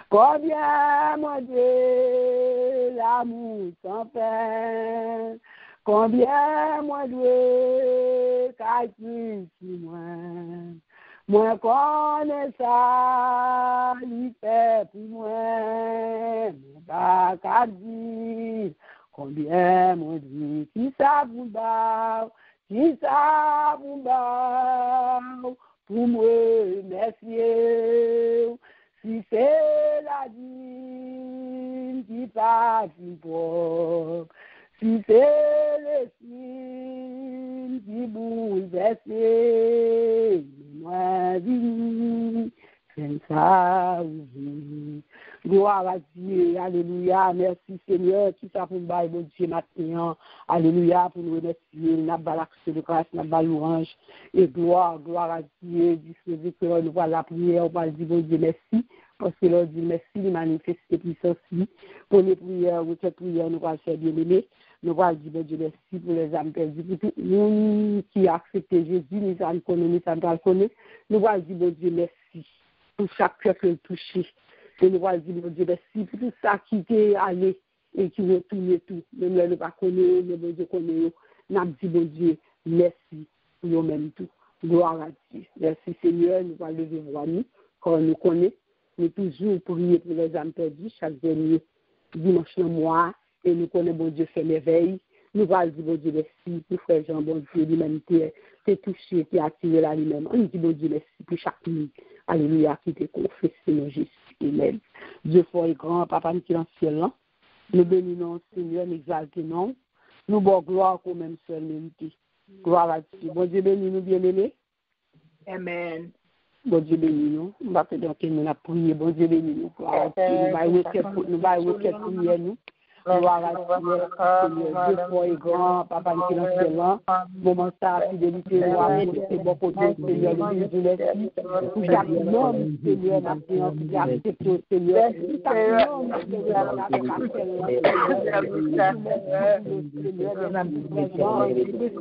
[SPEAKER 2] combien moi de l'amour sans fin, combien moi de calcul sur moi connais ça, il fait pour moi, pas qu'à dire, combien moi de qui ça vous bat, qui ça vous bat, pour me remercier. Si c'est la vie qui passe pour, si c'est le ciel qui bouleverse, moi vie, c'est ça oui. Gloire à Dieu, alléluia, merci Seigneur, tout ça pour nous bailler, bon Dieu, matin, alléluia, pour nous remercier, nous avons l'accès de grâce, nous avons l'orange, et gloire à Dieu, disposé que nous voit la prière, on va dire, bon Dieu, merci, parce que l'on dit merci, il manifeste puissance, pour les prières, ou cette prière, nous allons faire bien aimer, nous allons dire, bon Dieu, merci pour les âmes perdues, pour tout le monde qui a accepté Jésus, nous allons connaître, nous allons dire, bon Dieu, merci, pour chaque cœur que touché. Et nous allons dire, mon Dieu, merci pour tout ça qui est allé et qui retourne tout. Même là, nous ne pas connaître, mais bon Dieu connaît. Nous avons dit, mon Dieu, merci pour nous-mêmes tout. Gloire à Dieu. Merci Seigneur, nous allons lever voir nous, quand nous connaissons. Nous toujours prier pour les âmes perdues chaque dernier dimanche dans le mois. Et nous connaissons, bon Dieu, fait l'éveil. Nous allons dire, bon Dieu, merci pour frère Jean, bon Dieu, l'humanité, c'est touché, qui a attiré là lui-même. On dit, bon Dieu, merci pour chaque nuit. Alléluia, qui te confesse, Seigneur Jésus. Amen. Dieu fort et grand, Papa, nous qui est dans le ciel, nous bénissons, Seigneur, nous exaltons, nous bon gloire pour même seul mérité. Gloire à Dieu. Bon Dieu bénis nous, bien-aimés.
[SPEAKER 5] Amen.
[SPEAKER 2] Bon Dieu bénis nous. On va faire donc nous a prié. Bon Dieu bénis nous. Gloire à Dieu. Nous allons requête prier nous. Gloire à Dieu, Seigneur, Dieu fort et grand, Papa, nous qui est dans le ciel, moment ça, fidélité, gloire, c'est bon côté, Seigneur, le Dieu de l'Esprit, pour chaque homme, Seigneur, ma prière, qui a accepté, Seigneur, chaque homme, Seigneur,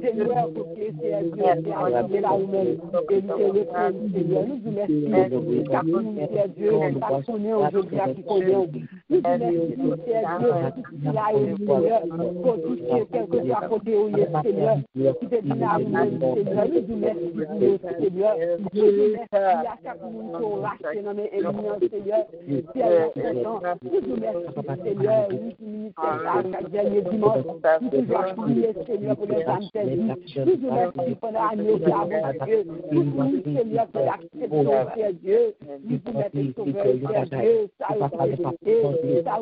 [SPEAKER 2] Seigneur, pour que c'est arrivé là où-même, et nous te reprendre, Seigneur, nous vous merci, chaque unité, Dieu, chaque connaît aujourd'hui, qui connaît, nous vous merci, Seigneur, là et Seigneur, pour toucher quelque chose à côté où il est, Seigneur, qui te dit là où Seigneur, nous vous merci, Seigneur, nous vous merci à chaque monde qui a racheté dans mes éliminants, Seigneur, nous vous merci, Seigneur, oui, à chaque dernier dimanche, nous toujours prier, Seigneur, pour les âmes perdues, nous vous merci pendant l'année qui a Dieu, nous vous Seigneur, pour l'accepter, Dieu, nous vous mettez sauveur, Dieu, ça a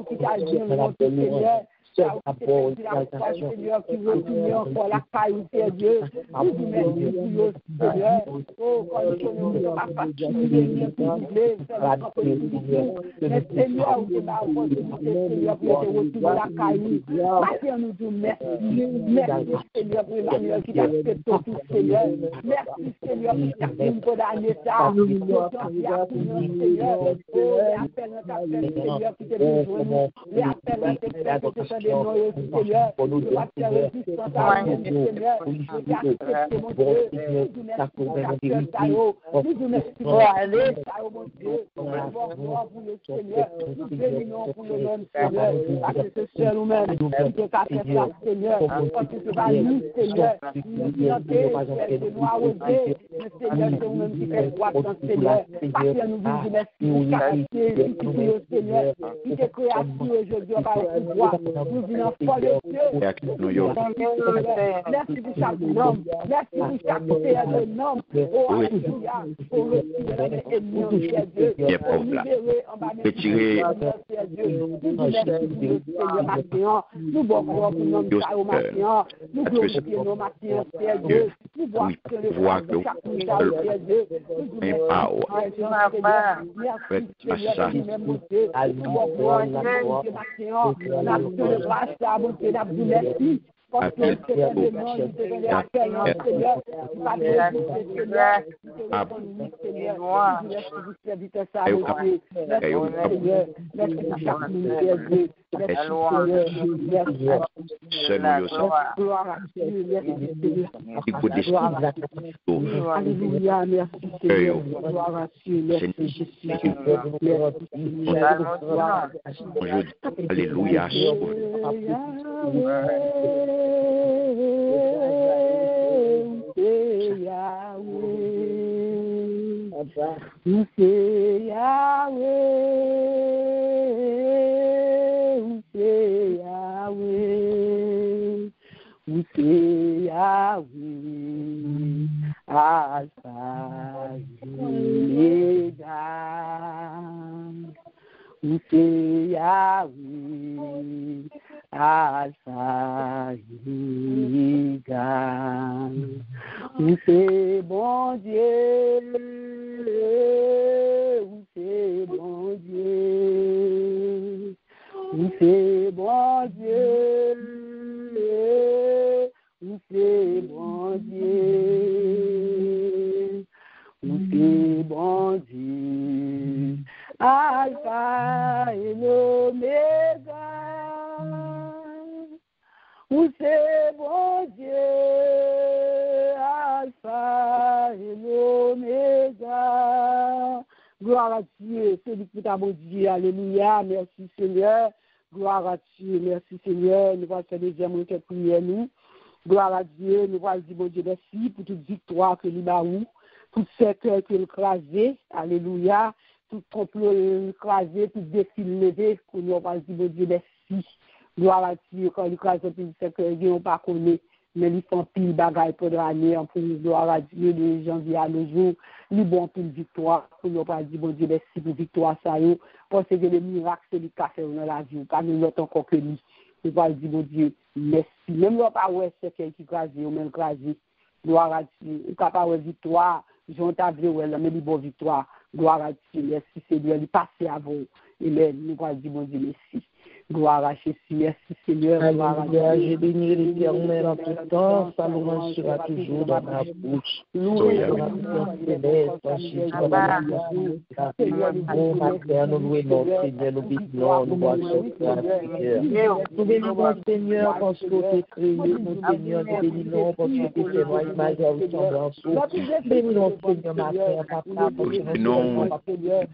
[SPEAKER 2] qui t'a dit, Seigneur, Seigneur, qui retourne encore la caille, Dieu. Nous vous remercions, Seigneur. Oh, quand nous connaissons pas fatigué, mais Seigneur, vous avez opportunité, Seigneur, pour retourner la caille. Maintenant, nous vous remercions. Merci, Seigneur, pour Emmanuel qui accepte tout, Seigneur. Merci, Seigneur, pour chaque une condamnée, ça. Seigneur, oh, les appels, Seigneur, qui te besoin, les appels, Seigneur, Seigneur, nous va faire résistance à nous, Seigneur, qui accepte mon Dieu, nous merci pour nous remercions pour aller, mon Dieu, pour le Seigneur, nous bénissons pour le même Seigneur, parce que c'est seul nous-mêmes qui peut faire ça, Seigneur, parce que c'est pas nous, Seigneur, nous planter, c'est nous arroser, mais Seigneur, c'est nous-mêmes qui fait croître dans Seigneur, parce que nous vous remercions, capacité, Seigneur, qui te créatif aujourd'hui, on va pouvoir nous venons for de Dieu. Merci pour chaque homme. Merci pour chaque père de homme. Oh, alléluia. Pour retirer les ennemis, Dieu. Pour libérer en bas de Dieu. Nous Seigneur, Mathieu. Nous bon pour nous Mathieu. Nous glorifions nos Mathieu, Dieu. Nous voyons que le chaque Dieu. Nous merci. Parce que c'est un nom, il te donne la paix, Seigneur. Il va te Seigneur. Seigneur, vous serviteur ça, Dieu. Merci, Seigneur. Merci pour chaque minute, Dieu. Merci, Seigneur. Gloire à Dieu. Merci, Seigneur. Alléluia, merci, Seigneur. Gloire à Dieu. Merci, Jésus.
[SPEAKER 4] Alléluia.
[SPEAKER 2] Alpha, Omega. Ou c'est Yahweh, Alpha Omega. Ou c'est bon Dieu, ou c'est bon Dieu. Ou c'est bon Dieu, ou c'est bon Dieu. Ou c'est bon Dieu, Alpha et l'Oméga. Ou c'est bon Dieu, Alpha et l'Oméga. Gloire à Dieu, c'est lui qui t'a bon Dieu, alléluia, merci Seigneur. Gloire à Dieu, merci Seigneur. Nous allons faire deuxième requête prière nous. Gloire à Dieu, nous allons dire bon Dieu merci pour toute victoire que nous avons. Tout ce cœur qui est écrasé, alléluia, tout complot écrasé, tout défi levé, pour nous va dire, bon Dieu, merci. Gloire à Dieu, quand l'écrasé, tout ce cœur, ils n'ont pas connu, mais ils font pile bagaille pour l'année, pour nous, gloire à Dieu, de janvier à nos jours, ils bon pile victoire, pour nous va dire, bon Dieu, merci pour victoire, ça y est, parce que le miracle, c'est lui qui a fait dans la vie, car nous l'autre encore que lui. Nous va dire, bon Dieu, merci. Même là, pas ouais, c'est quelqu'un qui écrasé, ou même écrasé, gloire à Dieu, ou capable de victoire. J'en t'avais ouais, mais les bonnes victoires. Gloire à Dieu, merci Seigneur, il passe avant. Amen. Nous allons dire bon Dieu, merci. Gloire à Jésus, merci Seigneur. Gloire à Dieu.
[SPEAKER 3] Je bénis l'Éternel en tout temps, sa louange sera toujours dans ma bouche. Oh, ma Père, nous louons notre Seigneur, nous bénissons, nous voici Seigneur. Nous bénissons Seigneur parce que tu es créé, nous Seigneur, nous bénissons parce que tu es fait dans l'image et ressemblance. Bénissons Seigneur, ma Père, papa, parce que nous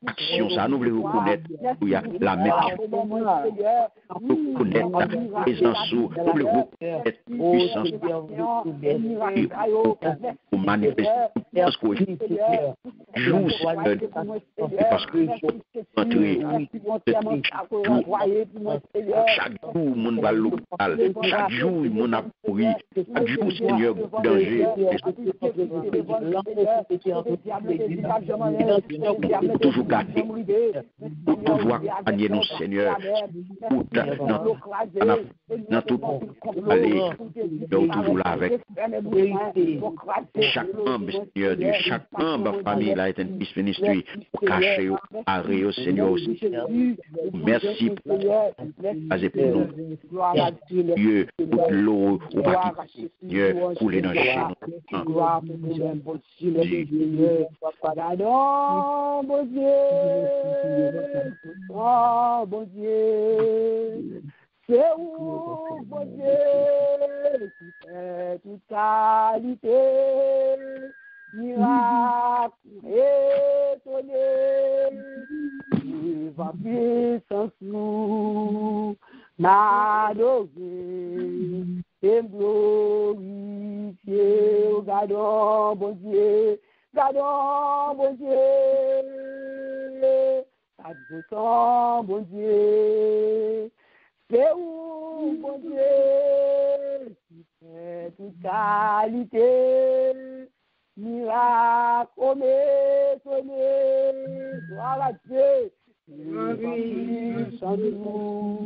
[SPEAKER 4] action, ça nous voulons reconnaître la même reconnaître ta présence, nous voulons reconnaître la puissance pour manifester parce que joue parce que entrer chaque jour mon va l'hôpital, chaque jour mon a pourri, chaque jour Seigneur danger toujours garder, toujours accompagner nos Seigneur, dans tout aller, toujours là avec chaque membre, Seigneur Dieu, chaque membre famille là est un ministère pour cacher, arrêter au Seigneur aussi. Merci pour nous. Dieu, pour l'eau, ou pas qui Dieu couler dans chez nous.
[SPEAKER 2] Bon Dieu, oh bon Dieu, c'est où bon Dieu qui fait toute qualité, miracle étonné, va puissance nous, m'adorer et glorifier, gardons bon Dieu. Gardons, bon Dieu, Adjoutant, bon Dieu, c'est où, bon Dieu, qui fait toute qualité, miracle, sonné, gloire à Dieu, chantez-nous,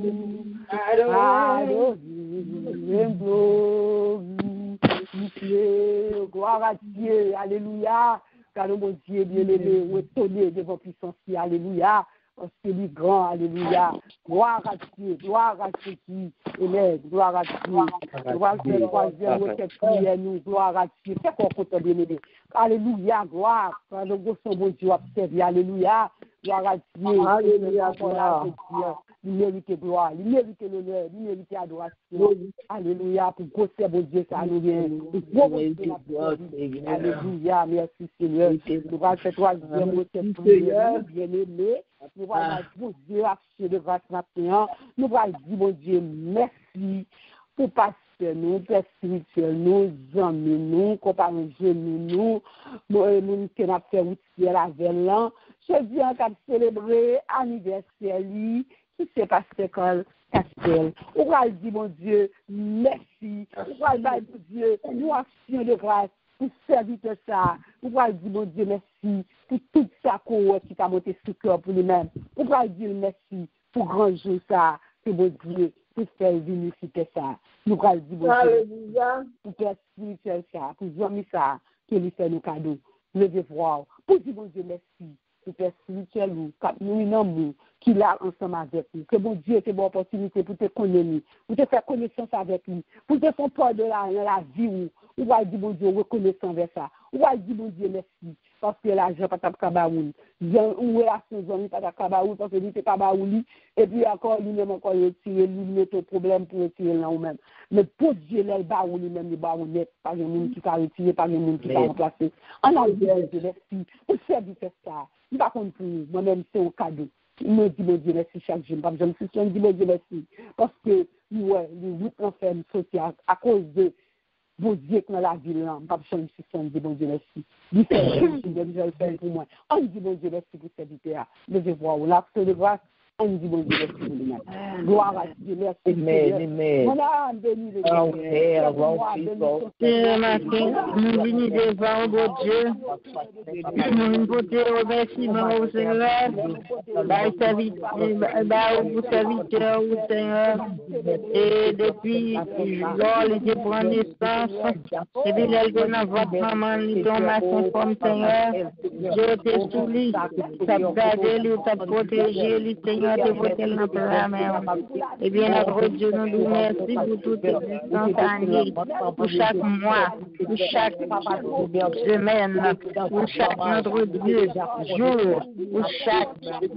[SPEAKER 2] gloire à Dieu, alléluia, car mon Dieu bien-aimé, étonné de vos puissances, alléluia. Parce que lui grand, alléluia. Gloire à Dieu, gloire à ceux qui élèvent, gloire à Dieu. Gloire à Dieu, troisième requête prière nous, gloire à Dieu. C'est qu'on compte bien aimé. Alléluia, gloire. Quand le gros son bon Dieu observe, alléluia. Gloire à Dieu. Alléluia, gloire. Il mérite gloire, il mérite l'honneur, il mérite adoration. Alléluia, pour grosser bon Dieu, ça nous vient. Alléluia, merci Seigneur. Nous allons faire troisième requête prière, bien aimé. Nous allons bon Dieu, afficher de grâce matin. Nous allons dire, bon Dieu, merci pour passer nous, père spirituel, nous, amis, nous, compagnons, nous, qui avons fait aussi la veille. Je viens à célébrer l'anniversaire, qui s'est passé quand Castel. On va dire, mon Dieu, merci. On va dire, mon Dieu, nous action de grâce pour servir ça. On va dire, mon Dieu, merci pour tout ça qui t'a monté sur le cœur pour lui-même. On va dire merci pour grand jour ça, que mon Dieu, pour faire venir ça. Nous allons dire, mon Dieu, pour faire spirituel ça, pour dormir ça, que lui fait nos cadeaux. Le devoir. Pour dire, mon Dieu, merci. Pour faire spirituel ou nous, qui l'a ensemble avec nous. Que bon Dieu te bonne opportunité pour te connaître, pour te faire connaissance avec lui, pour te faire part de la vie où va dire bon Dieu reconnaissant vers ça. Où va dire bon Dieu merci parce que l'argent pas tap kabaouli. Ou relation zone pas tap kabaouli parce que lui c'est kabaouli et puis encore lui même encore retirer lui mettre problème pour retirer là ou même. Mais pour Dieu là baouli même les baouli pas de monde qui va retirer pas de monde qui va remplacer. En a Dieu merci. Pour servir ça. Il va compte pour moi-même c'est un cadeau. Il me dit, mon Dieu, merci chaque jour. Je me suis dit, mon Dieu, merci. Parce que, ouais, les routes enferment sociales à cause de vos Dieu dans la ville, là. Je me suis dit, mon Dieu, merci. Il fait, je le fais pour moi. On dit, mon Dieu, merci pour cette vie. Le devoir, on a fait de grâce. On dit, mon Dieu, merci pour lui-même. Gloire à Dieu, merci. Amen. On a béni le
[SPEAKER 6] Dieu. Matin, nous venons devant bon Dieu. Nous voter remerciement au Seigneur. Pour serviteur au Seigneur. Et depuis, lors il prend naissance. Et puis, elle donne à votre maman, il donne ma comme Seigneur. Dieu te soulie. T'as gardé lui, t'as protégé lui, Seigneur. De voter notre mère. Eh bien, notre Dieu, nous vous remercie pour toute existence année, pour chaque mois, pour chaque semaine, pour chaque notre Dieu, jour, pour chaque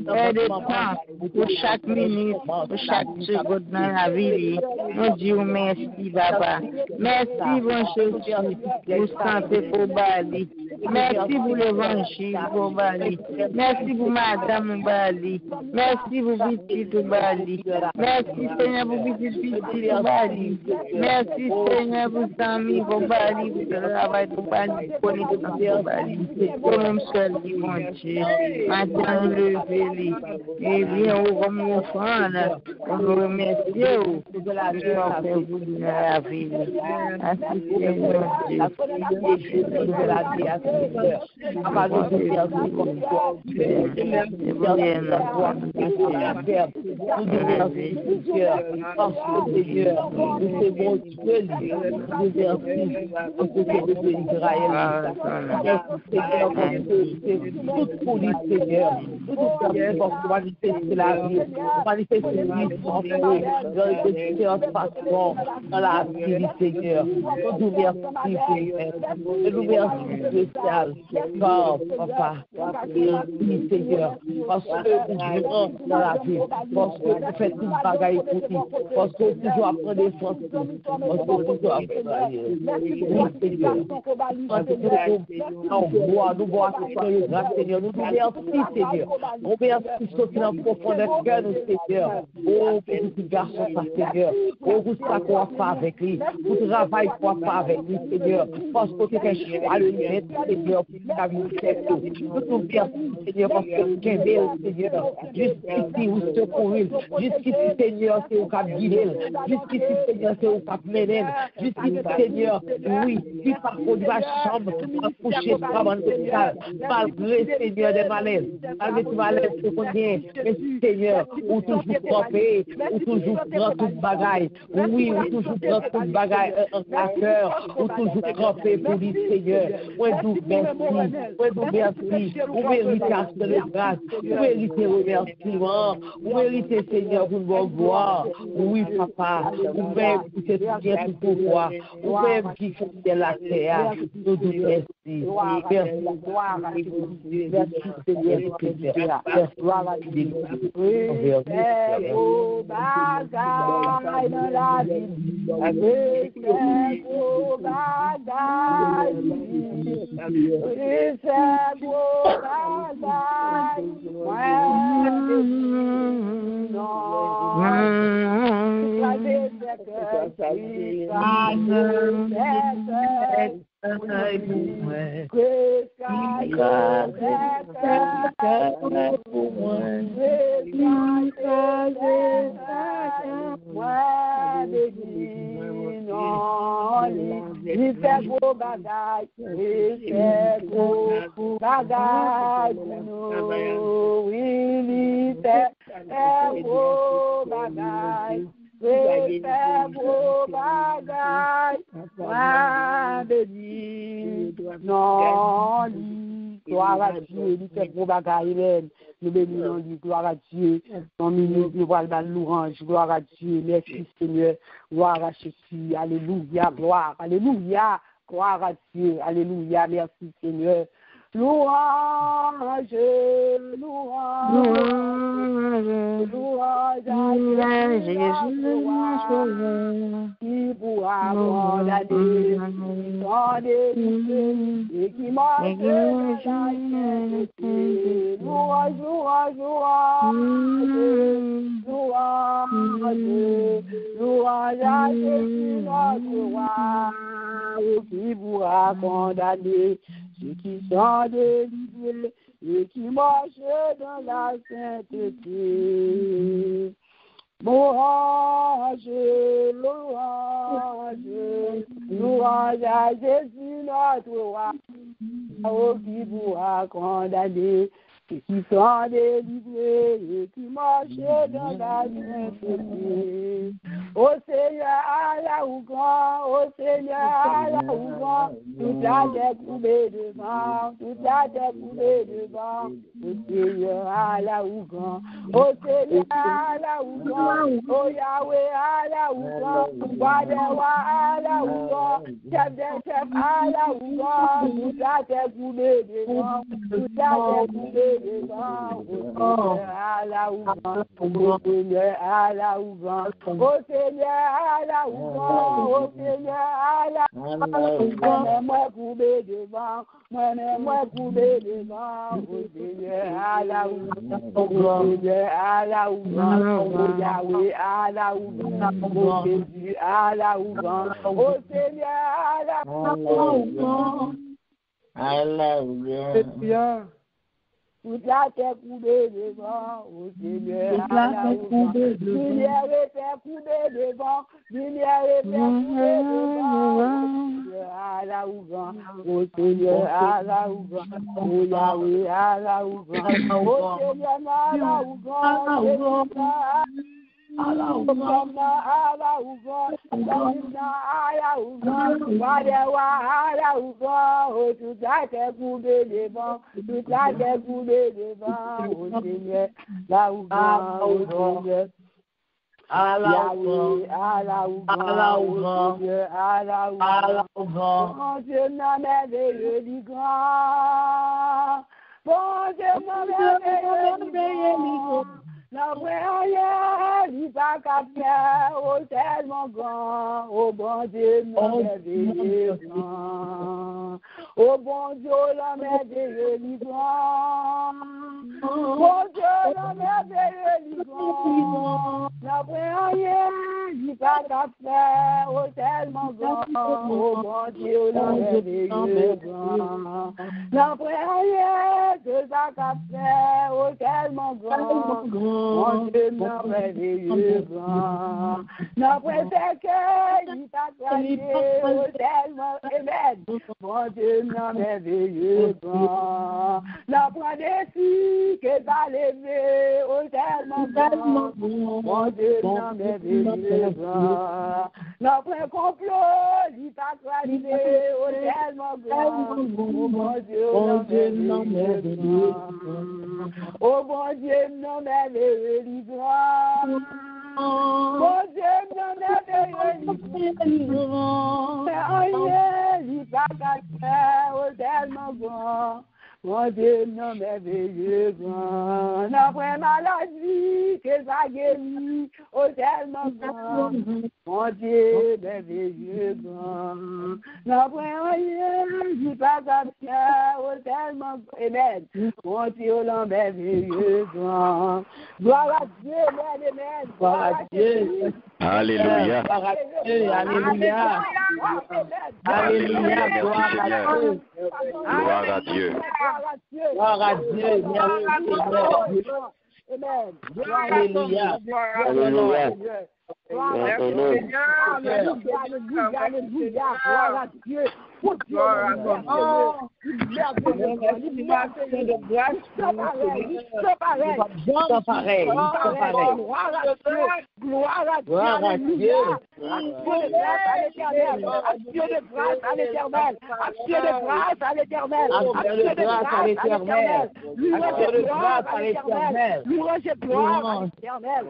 [SPEAKER 6] heure de temps, pour chaque minute, pour chaque seconde dans la vie. Nous disons merci, Papa. Merci, bon Jésus, pour santé pour Bali. Merci pour l'évangile pour Bali. Merci pour Madame Bali. Merci pour petit Bali. Merci Seigneur pour petit Bali. Merci Seigneur pour amis pour Bali, pour le travail pour Bali, pour connaissance pour Bali. Pour même seul qui Dieu. Maintenant levé et bien comme offrande, on nous remercie de la vie de la vie. Merci Seigneur Dieu. De la vie à Seigneur. Parce que Seigneur, nous devons Dieu, nous merci d'Israël. Seigneur, toute police, Seigneur, toute force pour manifester la vie, manifester l'histoire, dans le passeport, dans la vie, Seigneur. Nous merci, Seigneur. Nous merci spécial, Papa, merci, Seigneur, parce que
[SPEAKER 3] dans la vie, parce que tu fais tout bagaille pour lui, parce que tu toujours apprends des forces, parce que tu toujours apprends. Nous bois ce soir, grâce Seigneur, nous merci Seigneur, nous merci sortir dans le profondeur cœur, nous Seigneur, oh petit garçon, ça Seigneur, oh vous ça qu'on va avec lui, vous travaillez qu'on va avec lui Seigneur, parce que tu fais choix le mettre Seigneur, pour ta vie Seigneur, nous te merci Seigneur, parce que tu es belle Seigneur, jusqu'ici où se courir, jusqu'ici Seigneur, c'est au cap guider, jusqu'ici Seigneur, c'est au cap mener, jusqu'ici Seigneur, oui, tu parcours de la chambre, coucher dans l'hôpital, malgré Seigneur des malaises, malgré tout malaise que qu'on vient, mais Seigneur, ou toujours camper, ou toujours prendre toute bagaille, oui, ou toujours prendre toute bagaille à cœur, ou toujours camper pour dire Seigneur, moi tout merci, ou méritez à ce de grâce, ou méritez remerciement, ou méritez Seigneur pour nous voir, oui papa, ou même qui se tient tout pouvoir, ou même qui fait la terre, nous nous merci. Gloire à Dieu, il fait gros bagaille, nous bénissons lui, gloire à Dieu, dans minute, nous voilà dans l'orange, gloire à Dieu, merci Seigneur, gloire à Jésus, alléluia, gloire, alléluia, gloire à Dieu, alléluia, merci Seigneur. Louange, louange, louange à Jésus, qui pourra condamner son délivré et qui mange de la sainteté. Louange, louange, louange, louange à Jésus notre roi, qui pourra condamner ceux qui sont délivrés et qui marchent dans la sainteté. Louange, louange, louange à Jésus notre roi, qui pourra condamner ceux qui sont délivrés et qui marchent dans la sainteté. Ô Seigneur, Allah ou grand, ô Seigneur, Allah ou grand, tout a découvert devant, tout a découvert devant, ô Seigneur, Allah ou grand, ô Seigneur, Allah ou grand, ô Yahweh, Allah ou grand, Wadewa, Allah ou grand, chef des chefs, Allah ou grand, tout a découvert devant, tout a découvert devant, ô Seigneur, Allah ou grand, ô Seigneur, Allah ou grand, ô Seigneur, Allah ou grand, ô Seigneur, Allah ou grand, moi courbé devant, moi courbé devant, ô Seigneur, Allah ou grand, ô Seigneur, Allah ou grand, ô Yahweh, Allah ou grand, ô Jésus, Allah ou grand, ô Seigneur, Allah ou grand, Allah ou grand. Toute la terre coupée devant, au Seigneur, lumière et terre coupée devant, lumière et terre coupée devant, Allah ou grand, au Seigneur, Allah ou grand, au Yahweh, Allah ou grand, au Seigneur, Allah ou grand, Allah ou grand, Allah ou grand, Allah ou grand, Allah ou grand, oh toute la terre coupée devant, toute la terre coupée devant, oh Seigneur, là ou grand, oh Seigneur. Allah ou grand, Allah ou grand, mon Dieu n'a merveilleux du grand, bon Dieu n'a merveilleux du grand.
[SPEAKER 2] rien, il pas qu'à faire, oh tellement grand, oh bon Dieu, non merveilleux grand, oh bon Dieu, la merveilleux grand, bon Dieu, la merveilleux grand, rien, il pas qu'à faire, oh tellement grand, oh bon Dieu, la merveilleux grand, rien, que ça qu'à faire, oh tellement grand, mon Dieu, merveilleux grand. N'après c'est que il t'a croisé au tellement, amen. Mon Dieu, merveilleux grand. N'après des filles que t'as levé au tellement grand. Mon Dieu, merveilleux grand. N'après complot, il t'a croisé au tellement grand. Mon Dieu, merveilleux grand. Oh mon Dieu, non merveilleux grand. Mon Dieu, non merveilleux grand. Mais rien, il pas qu'à faire au tellement grand. Mon Dieu, non merveilleux grand. Après maladie, que ça guérit au tellement grand. Mon Dieu, merveilleux grand. Après rien, il pas qu'à faire au tellement grand. Amen. Mon Dieu, non merveilleux grand. Gloire à Dieu, amen.
[SPEAKER 3] Gloire à Dieu.
[SPEAKER 4] Alléluia.
[SPEAKER 3] Gloire à Dieu. Alléluia. Alléluia. Gloire à Dieu.
[SPEAKER 4] Gloire à Dieu.
[SPEAKER 3] Gloire à Dieu. Merci Seigneur.
[SPEAKER 2] Amen.
[SPEAKER 3] Alléluia.
[SPEAKER 2] Alléluia.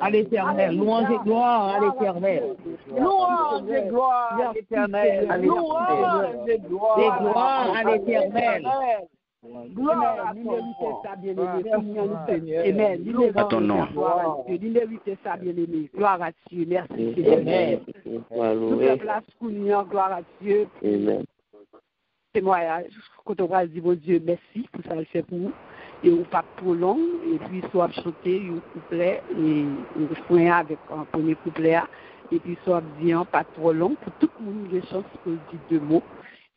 [SPEAKER 3] À l'éternel, louange et gloire à l'éternel.
[SPEAKER 2] Louange et gloire à l'éternel. Louange et gloire à l'éternel. Gloire à ça, bien-aimé. Amen.
[SPEAKER 4] À ton nom.
[SPEAKER 2] Il mérite ça, bien-aimé. Gloire à Dieu. Merci. Amen. Toute la place pour nous, gloire à Dieu.
[SPEAKER 7] Amen.
[SPEAKER 2] Témoignage. Quand on va dire, bon Dieu, merci pour ça, le fait pour nous. Et on pas trop long, et puis soit chanter un couplet, et on refrain avec un premier couplet, et puis soit bien pas trop long, pour tout le monde, les chances pour dire deux mots.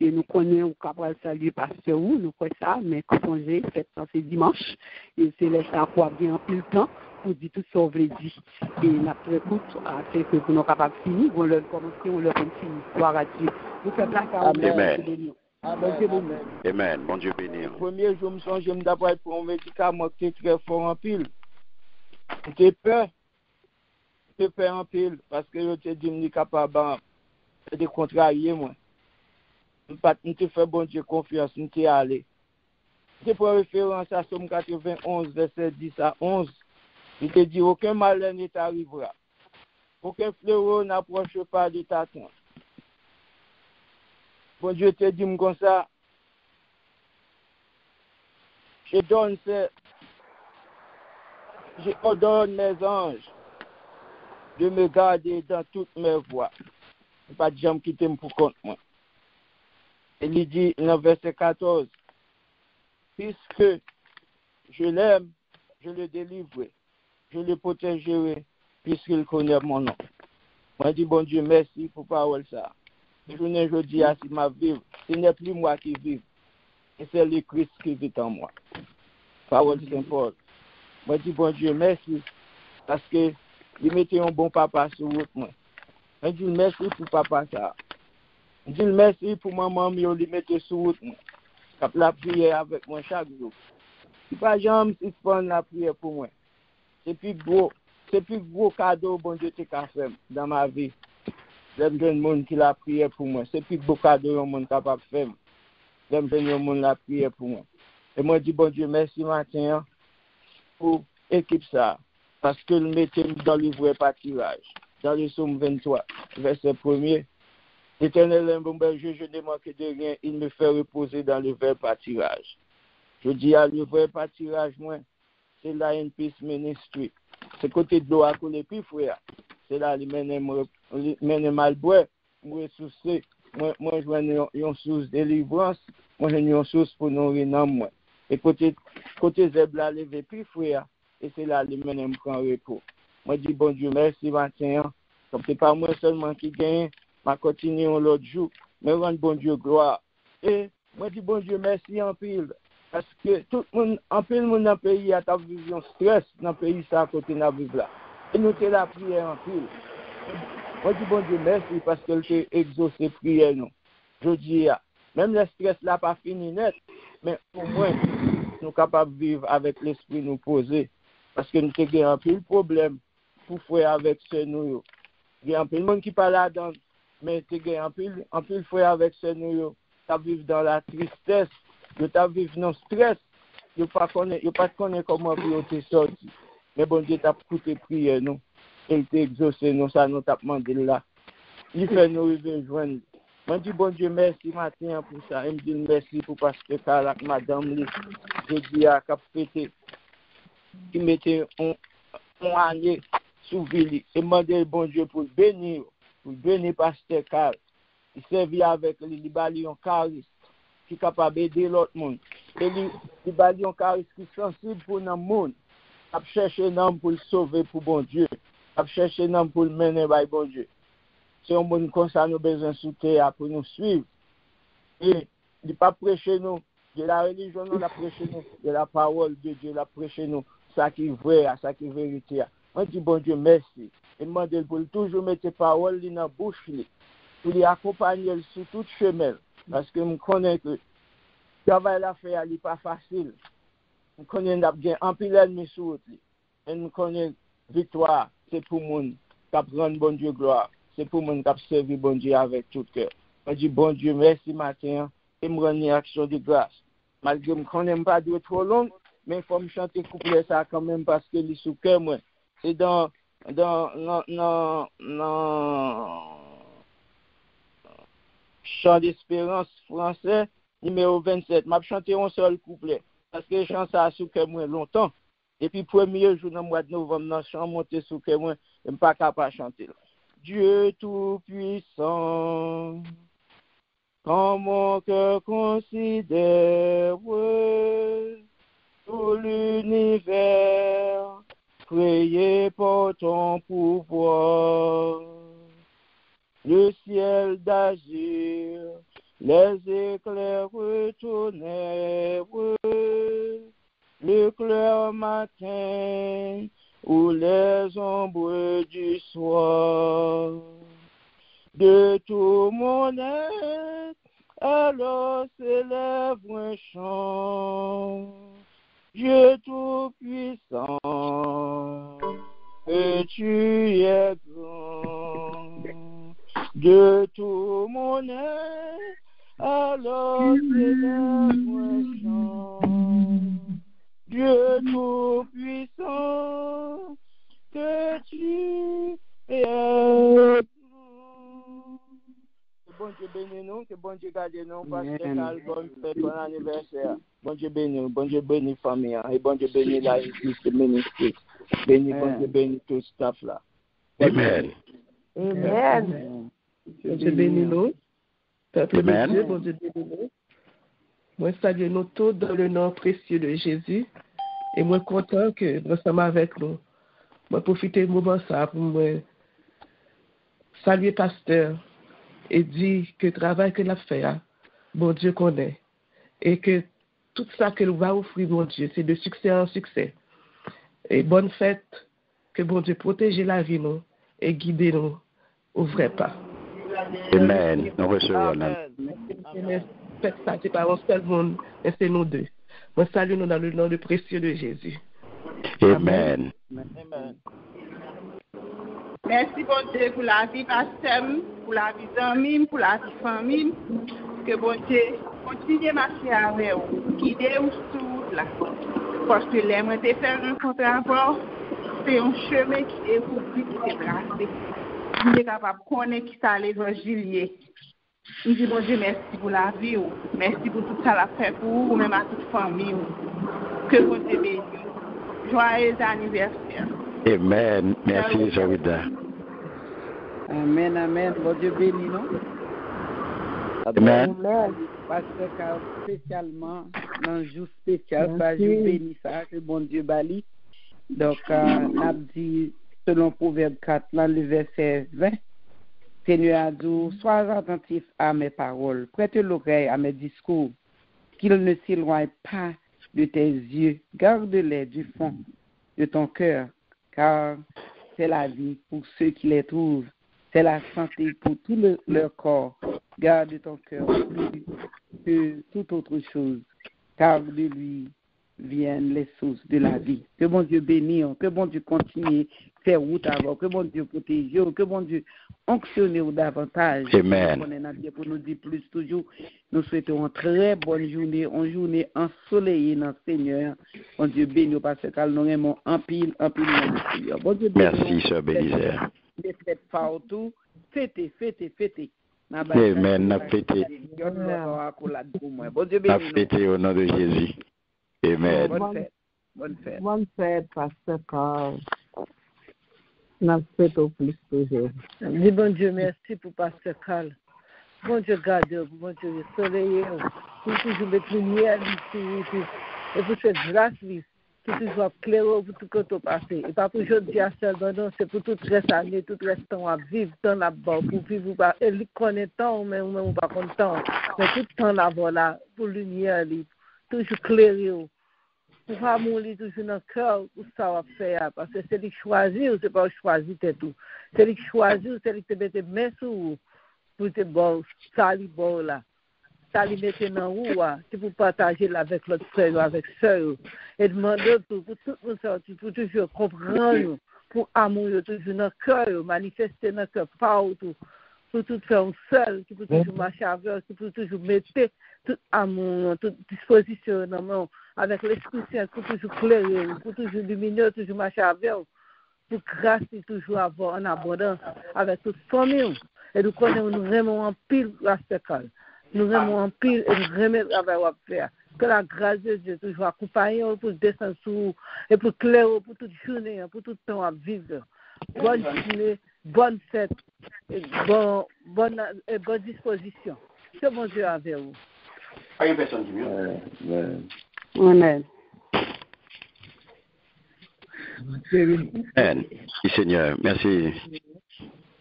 [SPEAKER 2] Et nous connaissons capable de saluer pasteur ou nous croyons ça, mais quand j'ai fait ça, c'est dimanche, et c'est là ça pour bien en le temps, pour dire tout ce qu'on veut dire. Et notre écoute, c'est que nous sommes capables de finir, on leur commence, on leur finit. Gloire à Dieu. Nous faisons place à vous.
[SPEAKER 4] Amen.
[SPEAKER 7] Amen.
[SPEAKER 4] Bon Dieu béni.
[SPEAKER 7] Le premier jour, je me suis d'abord pour un médicament qui est très fort en pile. J'étais peur en pile parce que je te dis que je suis capable de contrarier moi. Je te fais bon Dieu confiance, je suis allé. C'est pour référence à Somme 91, verset 10 à 11. Il te dit aucun malheur ne t'arrivera. Aucun fléau n'approche pas de ta tente. Bon Dieu te dit comme ça, je ordonne mes anges de me garder dans toutes mes voies. Pas de gens qui t'aiment pour compte moi. Et il dit dans le verset 14, puisque je l'aime, je le délivrerai, je le protégerai, puisqu'il connaît mon nom. Moi, je dis, bon Dieu, merci pour parole ça. Je dis à si ma vie, ce n'est plus moi qui vis, et c'est le Christ qui vit en moi. Parole Saint-Paul. Moi, je dis, bon Dieu, merci, parce que il mettait un bon papa sur route moi. Je dis, merci pour papa ça. Je dis, merci pour maman, il mettait sur route moi. Cap la prière avec moi chaque jour. Si pas jamais si prendre la prière pour moi. C'est plus gros cadeau bon Dieu t'a fait dans ma vie. J'aime le monde qui la prière pour moi. C'est plus beau cadeau le monde capable de faire. J'aime le monde la prière pour moi. Et moi dis bon Dieu merci matin pour équipe ça parce que le mettez dans le vrai pâturage. Dans le psaume 23 verset 1er. L'Éternel est mon berger, je ne manque de rien, il me fait reposer dans le vrai pâturage. Je dis à le vrai pâturage, moi, c'est Lion Peace Ministry. c'est côté de l'eau à couler puis frère. C'est là, il mène mal boire, moi souci, moi je vois une source de délivrance, moi j'ai une source pour nourrir dans moi. Et côté zèbre là levé puis frère, et c'est là, il mène prend repos. Moi dis bon Dieu merci matin, comme c'est pas moi seulement qui gagne, m'a continuer l'autre jour, mais rendre bon Dieu gloire. Et moi dis bon Dieu merci en pile. Parce que tout le monde, en pile monde dans le pays a ta vision stress dans le pays ça à côté de la vivre là. Et nous t'es la prière en pile. Moi dis bon Dieu merci parce que tu exaucé prière nous. Je dis même le stress là pas fini net, mais au moins nous capables de vivre avec l'esprit nous poser parce que nous t'ai un pile problème pour faire avec ce nous. Il y a un pile monde qui parle là-dedans, mais t'ai un pile faire avec ce nous. Tu vivre dans la tristesse. Yo t'a vivre dans stress, yo pas connaît comment pour te sortir. Mais bon Dieu t'a écouté prière nous, et il t'a exaucé nous ça nous t'a demandé là. Il fait nous rejoindre. Moi dis bon Dieu merci matin pour ça, il me dit merci pour parce que avec madame li, je dis à cap fêter qui mettait on année sous ville et demander bon Dieu pour bénir pasteur Carl. Il servit avec les balions charisme qui est capable d'aider l'autre monde. Et les balions charisme qui sont sensibles pour le monde. A chercher un homme pour le sauver pour bon Dieu. A chercher un homme pour le mener par bon Dieu. C'est un monde comme ça nous besoin de soutien pour nous suivre. Et il pas prêcher nous de la religion, nous la prêcher nous de la parole de Dieu, la prêcher nous ça qui est vrai, ça qui est vérité. Moi je dis bon Dieu merci. Et demande pour toujours mettre parole dans la bouche pour les accompagner sur tout chemin. Parce que je connais que le travail à faire n'est pas facile. Je connais qu'il y a un pile d'ennemis sur l'autre. Et je connais victoire, c'est pour le monde qui prend bon Dieu gloire. C'est pour le monde qui servi bon Dieu avec tout cœur. Je dis bon Dieu, merci matin et me rendre une action de grâce. Malgré que je ne connais pas de trop long, mais il faut me chanter couplet ça quand même parce que c'est sous cœur moi. C'est dans Chant d'espérance français, numéro 27. Je vais chanter un seul couplet. Parce que je chante ça sous que moi longtemps. Et puis, premier jour dans le mois de novembre, je chante monté sous que moi, je ne suis pas capable de chanter. Dieu Tout-Puissant, quand mon cœur considère tout l'univers, créé par ton pouvoir. Le ciel d'agir, les éclairs tonnerres, le clair matin ou les ombres du soir. De tout mon être, alors s'élève un chant. Dieu Tout-Puissant, que tu es grand. De tout mon être, alors s'élève un chant. Dieu Tout-Puissant, que tu es grand. Que bon Dieu bénisse nous, que bon Dieu garde nous, parce que l'album fait bon anniversaire. Bon Dieu bénisse famille, et bon Dieu bénisse la Église, le ministère. Bon Dieu bénisse tout staff là.
[SPEAKER 4] Amen.
[SPEAKER 8] Amen. Bon Dieu bénisse nous. Peuple de Dieu, bon Dieu bénisse nous. Moi, salue nous tous dans le nom précieux de Jésus. Et moi, content que nous sommes avec nous. Moi, profiter du moment ça pour me saluer pasteur et dire que le travail que l'a fait, bon Dieu connaît. Et que tout ça que nous va offrir, mon Dieu, c'est de succès en succès. Et bonne fête, que bon Dieu protège la vie, nous, et guide nous au vrai pas.
[SPEAKER 4] Amen. Nous recevons.
[SPEAKER 8] Faites ça, c'est pas un seul monde, mais c'est nous deux. Moi, salue nous dans le nom du précieux de Jésus.
[SPEAKER 4] Amen.
[SPEAKER 7] Amen.
[SPEAKER 5] Merci bon Dieu pour la vie pasteur, pour la vie d'amis, pour la vie famille. Que bon Dieu continue à marcher avec vous, guider vous tout là. Parce que l'aimer de faire un contre-rapport, c'est un chemin qui est pour qui est tracé. Vous êtes capable de connaître qui ça l'évangile. Je dis bon Dieu merci pour la vie, merci pour tout ça la fait pour vous, même à toute famille. Que bon Dieu bénisse. Joyeux anniversaire.
[SPEAKER 4] Amen. Merci, Jorida.
[SPEAKER 9] Amen, amen. Bon Dieu béni, non?
[SPEAKER 4] Amen.
[SPEAKER 9] Parce que spécialement, dans un jour spécial, pas jour béni ça, que bon Dieu bali. Donc, on a dit, selon Proverbe 4, dans le verset 20, Seigneur a dit, sois attentif à mes paroles, prête l'oreille à mes discours, qu'ils ne s'éloignent pas de tes yeux, garde-les du fond de ton cœur, car c'est la vie pour ceux qui les trouvent, c'est la santé pour tout leur corps. Garde ton cœur plus que toute autre chose, car de lui viennent les sources de la vie. Que bon Dieu bénisse, que bon Dieu continue faire route avant, que bon Dieu protège, que bon Dieu onctionne davantage.
[SPEAKER 4] Amen.
[SPEAKER 9] Pour nous dire plus toujours, nous souhaitons une très bonne journée, une journée ensoleillée dans le Seigneur. Bon Dieu bénisse, parce que nous aimons un pile dans le Seigneur. Bon Dieu bénisse.
[SPEAKER 4] Merci, Sœur Bélisère.
[SPEAKER 9] Des fêtes partout, fêtez.
[SPEAKER 4] Amen, n'a fêté.
[SPEAKER 9] Bon Dieu
[SPEAKER 4] N'a
[SPEAKER 9] bénisse.
[SPEAKER 4] fêté au nom de Jésus. Amen.
[SPEAKER 9] Bonne fête.
[SPEAKER 3] Bonne fête, Pasteur Carl. N'a fait au plus toujours.
[SPEAKER 10] Dis bon Dieu, merci pour Pasteur Carl. Bon Dieu, garde, bon Dieu, soleil, pour toujours mettre lumière ici, et pour cette grâce, pour toujours clair pour tout ce qui passé. Et pas pour aujourd'hui à seulement, non, c'est pour toute reste année, tout reste temps à vivre dans la bas pour vivre, et lui connaît tant, mais on pas content. Mais tout le temps là-bas, là, pour lumière, toujours clair. Pour amour, toujours dans le cœur, pour ça va faire. Parce que c'est lui qui choisit, ou c'est pas choisir tout. C'est lui qui choisit, c'est lui qui te met tes mains sur pour te bon, ça lui bon là. Ça lui met dans où, c'est pour partager là avec l'autre frère, avec soeur. Et demander pour tout le monde sortir, pour toujours comprendre, pour amour, toujours dans le cœur, manifester dans le cœur partout. Pour tout faire seul, qui peut toujours marcher avec, qui peut toujours mettre tout amour, toute disposition avec l'Esprit Saint, pour toujours clair, pour toujours lumineux, toujours marcher avec, pour grâce et toujours avoir en abondance avec toute famille. Et nous connaissons, nous aimons en pile la séquelle. Nous aimons en pile et nous remettons avec la faire. Que la grâce de Dieu toujours accompagne pour descendre sur et pour clair, pour toute journée, pour tout temps à vivre. Bonne journée, bonne fête, et bonne disposition. Que bon Dieu avec vous.
[SPEAKER 4] Pas une personne qui vient.
[SPEAKER 2] Amen.
[SPEAKER 4] Amen. Oui, Seigneur. Merci,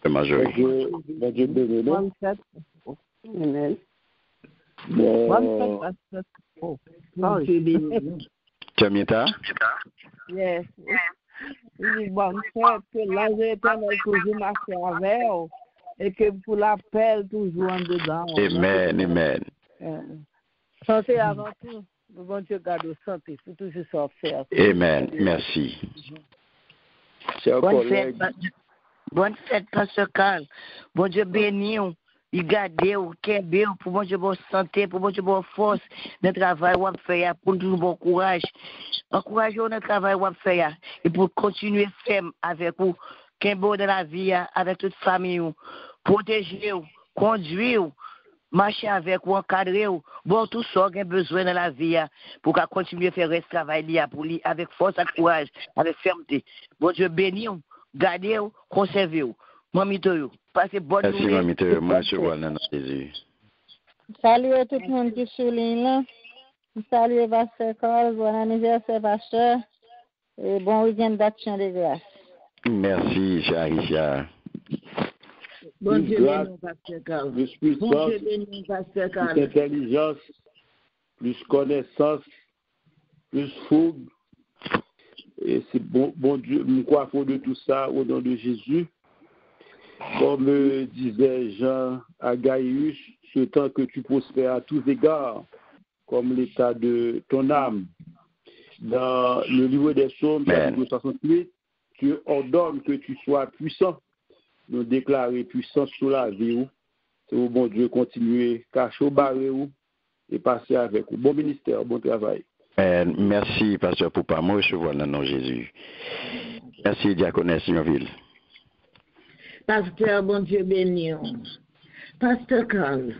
[SPEAKER 4] Marjorie.
[SPEAKER 7] Bon Dieu béni.
[SPEAKER 3] Bonne fête.
[SPEAKER 2] Amen.
[SPEAKER 3] Bonne fête, Pasteur. Oh,
[SPEAKER 10] Dieu béni.
[SPEAKER 4] Tu as mis ta?
[SPEAKER 3] yes. Oui, bonne fête, que l'ange éternel toujours marche avec vous, et que pour l'appel toujours en dedans.
[SPEAKER 4] Amen, amen.
[SPEAKER 10] Santé avant tout. Bon Dieu garde santé, faut toujours s'en faire.
[SPEAKER 4] Amen, merci.
[SPEAKER 6] Bonne fête, Pasteur Carl. Bon Dieu béni, il garde, pour bon Dieu bonne santé, pour bon Dieu bonne force, dans le travail qu'on fait, pour toujours bon courage. Encouragez dans le travail qu'on fait, et pour continuer à faire avec vous, qu'un beau dans la vie, avec toute famille, protéger, conduire, marcher avec vous, encadrer, bon tout ça qu'on a besoin dans la vie, pour qu'on continue à faire ce travail pour lui, avec force et courage, avec fermeté. Bon Dieu béni, gardez, conservez. Mamito, passez bonne journée.
[SPEAKER 4] Merci, Mamito. Moi, je vois dans Jésus.
[SPEAKER 6] Salut à tout le monde qui est sur ligne là. Salut Pasteur Carl, bon anniversaire Pasteur. Et bon week-end d'action de grâce.
[SPEAKER 4] Merci, Richard.
[SPEAKER 10] Bon Dieu béni, Pasteur Carl.
[SPEAKER 7] Plus puissance,
[SPEAKER 10] Bon Dieu béni, Pasteur Carl.
[SPEAKER 7] plus intelligence, plus connaissance, plus fougue. Et c'est bon Dieu, nous croyons de tout ça au nom de Jésus. Comme disait Jean à Gaius, ce temps que tu prospères à tous égards, comme l'état de ton âme. Dans le livre des Psaumes, chapitre 68, tu ordonnes que tu sois puissant. Nous déclarer puissance sur la vie. C'est au bon Dieu continuer, cacher au barré et passer avec vous. Bon ministère, bon travail.
[SPEAKER 4] Merci, Pasteur Poupa. Moi, je vois le nom de Jésus. Merci, Diaconesse Signonville.
[SPEAKER 10] Pasteur, bon Dieu béni. Pasteur Carl.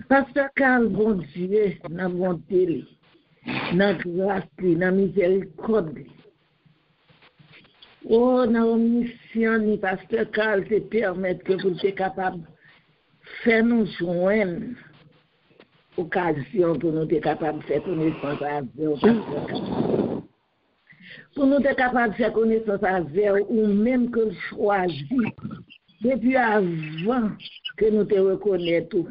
[SPEAKER 10] Pasteur Carl, bon Dieu, dans bonté, dans grâce, dans miséricorde,
[SPEAKER 11] Oh, dans la mission, ni pasteur Carl te permettre que vous soyez capable de faire nous joindre occasion pour nous être capable de faire connaissance avec pasteur Carl. Pour nous être capable de faire connaissance avec ou même que le choisir depuis avant que nous te reconnaissons.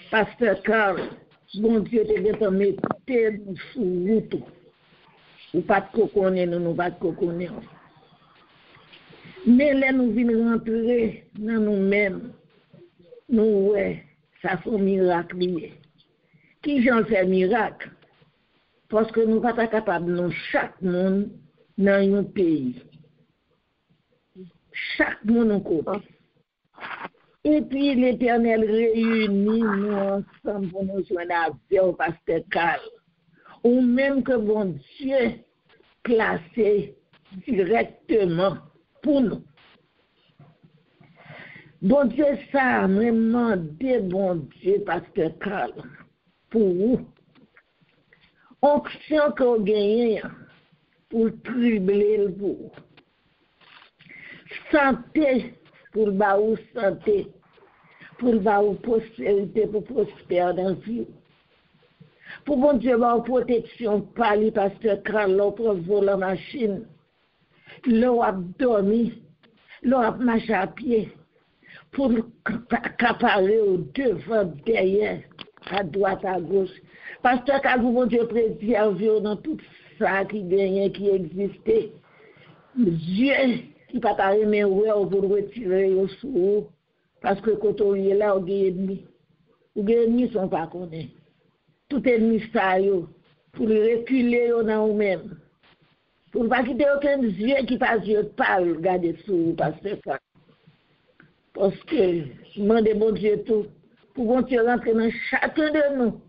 [SPEAKER 11] Pasteur Carl, bon Dieu te mettre nous sur route. Ou pas de coconner, nous pas de coconner. Mais là, nous venons rentrer dans nous-mêmes. Nous, ouais, ça fait un miracle. Qui j'en fait miracle? Parce que nous ne sommes pas capables, nous, chaque monde, dans un pays. Chaque monde en côté. Et puis l'Éternel réunit nous ensemble pour nous joindre avec au pasteur Carl. Ou même que bon Dieu placé directement pour nous. Bon Dieu, ça vraiment des bon Dieu, pasteur Carl, pour vous. Onction que vous gagnez pour tribler le vous. Santé pour le baou santé, pour le baou prospérité, pour prospérer dans la vie. Pour bon Dieu, ma protection, par le pasteur Carl, l'on pour voler la machine, l'on a dormi, l'on a marché à pied, pour accaparer au devant, derrière, à droite, à gauche. Pasteur Carl, pour bon Dieu, préserver dans tout ça qui gagnait, qui existait. Dieu, qui ne peut pas aimer pour retirer au sous, parce que quand on est là, on est ennemi. Les ennemis ne sont pas connus. Tout ennemi ça pour reculer dans nous-mêmes. Pour ne pas quitter aucun Dieu qui passe Dieu de parle, regarder sur parce que ça. Parce que je demande bon Dieu tout, pour bon Dieu rentrer dans chacun de nous,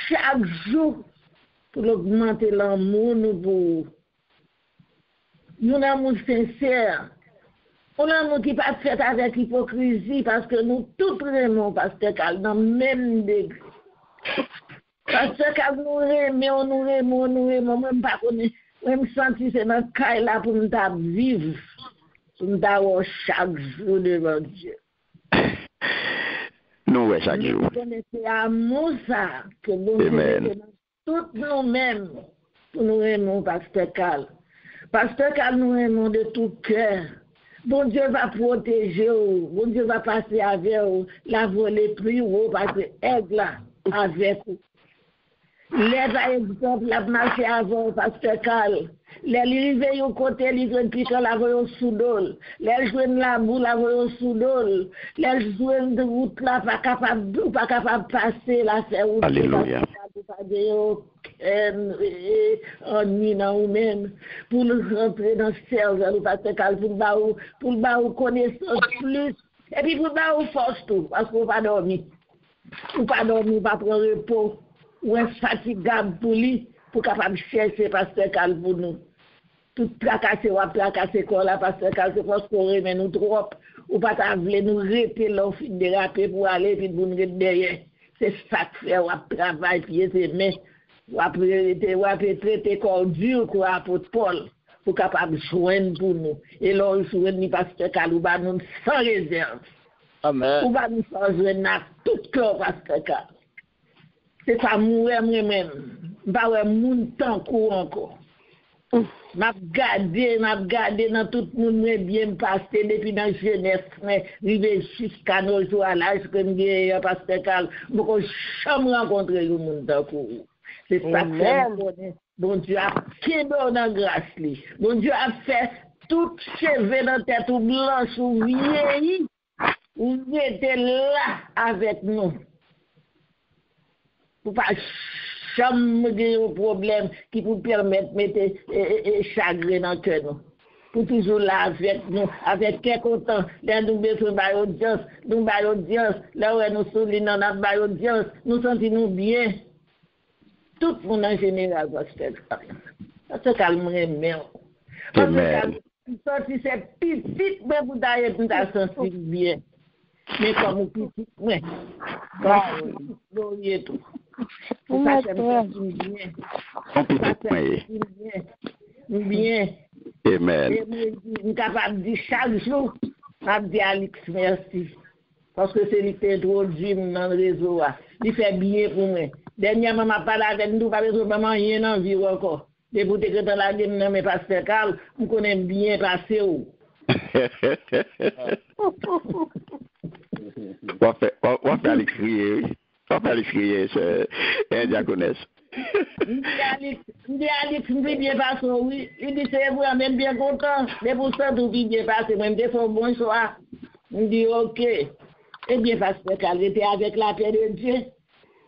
[SPEAKER 11] chaque jour, pour augmenter l'amour nous pour nous amour sincère. On a un amour qui n'est pas fait avec hypocrisie parce que nous tous vraiment, pasteur Carl, dans le même degré. Parce que nous aimons, même pas connaître, même sentir c'est dans le cas là pour nous vivre, pour nous avoir chaque jour devant Dieu.
[SPEAKER 4] Nous, chaque jour.
[SPEAKER 11] Nous connaissons l'amour ça, que nous connaissons tous nous-mêmes, pour nous aimer, pasteur Carl. Pasteur Carl, nous aimons de tout cœur. Bon Dieu va protéger, bon Dieu va passer avec vous, la voler plus haut, parce que aigle là, avec vous. Les par exemple, la marché avant, pasteur Carl. Les arrivés au côté, les jeunes piquants, la voyons sous d'ol. Les jeunes la boue, la voyons sous d'ol. Les jeunes de route là, pas capable de passer, la faire route.
[SPEAKER 4] Alléluia.
[SPEAKER 11] Ennui dans nous-mêmes, pour nous rentrer dans le cerveau, pasteur Carl, pour le connaissance plus. Et puis pour le force tout, parce qu'on ne va pas dormir. On ne va pas dormir, on va prendre repos. Ou est fatigable pour lui, pour capable chercher pasteur Carl pour nous. Tout placasser ou placasser quoi là, pasteur Carl, c'est parce qu'on remet nous trop, ou pas t'avouer nous rester là au fil de rapper pour aller, puis pour nous rester derrière. C'est ça que fait, ou travail, pieds et mains, ou traiter corps dur, quoi, pour Paul, pour capable joindre pour nous. Et là, on joindre pasteur Carl, ou va nous sans réserve.
[SPEAKER 7] Amen.
[SPEAKER 11] Ou va nous sans joindre à tout cœur, pasteur Carl. C'est pas mourir moi-même. Pas ouais moun tant encore. M'a gardé dans tout le monde bien passé depuis dans jeunesse, mais rivé jusqu'à nos jours à l'âge que nous pasteur Carl, beaucoup jamais rencontré le monde tant c'est ça que fait bon Dieu a quitté dans grâce lui. Bon Dieu a fait tout cheveux dans tête ou blanche ou vieilli. Ou était là avec nous. Pour pas jamais un problème qui vous permettre de mettre chagrin dans le cœur. Pour toujours là avec nous, avec quelques temps, là nous besoin d'audience, nous audience, là où nous soulignons notre audience, nous sentons bien. Tout le monde en général va se faire. Ça se calmerait bien. Parce que sorti c'est petit, mais vous d'ailleurs nous a senti bien. Mais comme petit, ouais. Glorieux tout. Ça c'est bien. Bien.
[SPEAKER 4] Amen.
[SPEAKER 11] Et je suis capable de dire chaque jour, je dis Alix, merci. Parce que c'est lui qui introduit dans le réseau. Il fait bien pour moi. Dernièrement, je parlé avec nous, pas besoin de manger dans la vie encore. Depuis que je suis dans la game, mais Pasteur Carl, je connais bien passer.
[SPEAKER 4] On va faire Alix crier. On va faire Alix crier, c'est un diaconesse.
[SPEAKER 11] Je dis Alix, je suis bien passé, oui. Il dit, c'est vous, même bien content. Mais pour ça, tout est bien passé. Moi, je me dis, bon soir. Je dis, ok. Eh bien, Pasteur Carl, j'étais avec la paix de Dieu.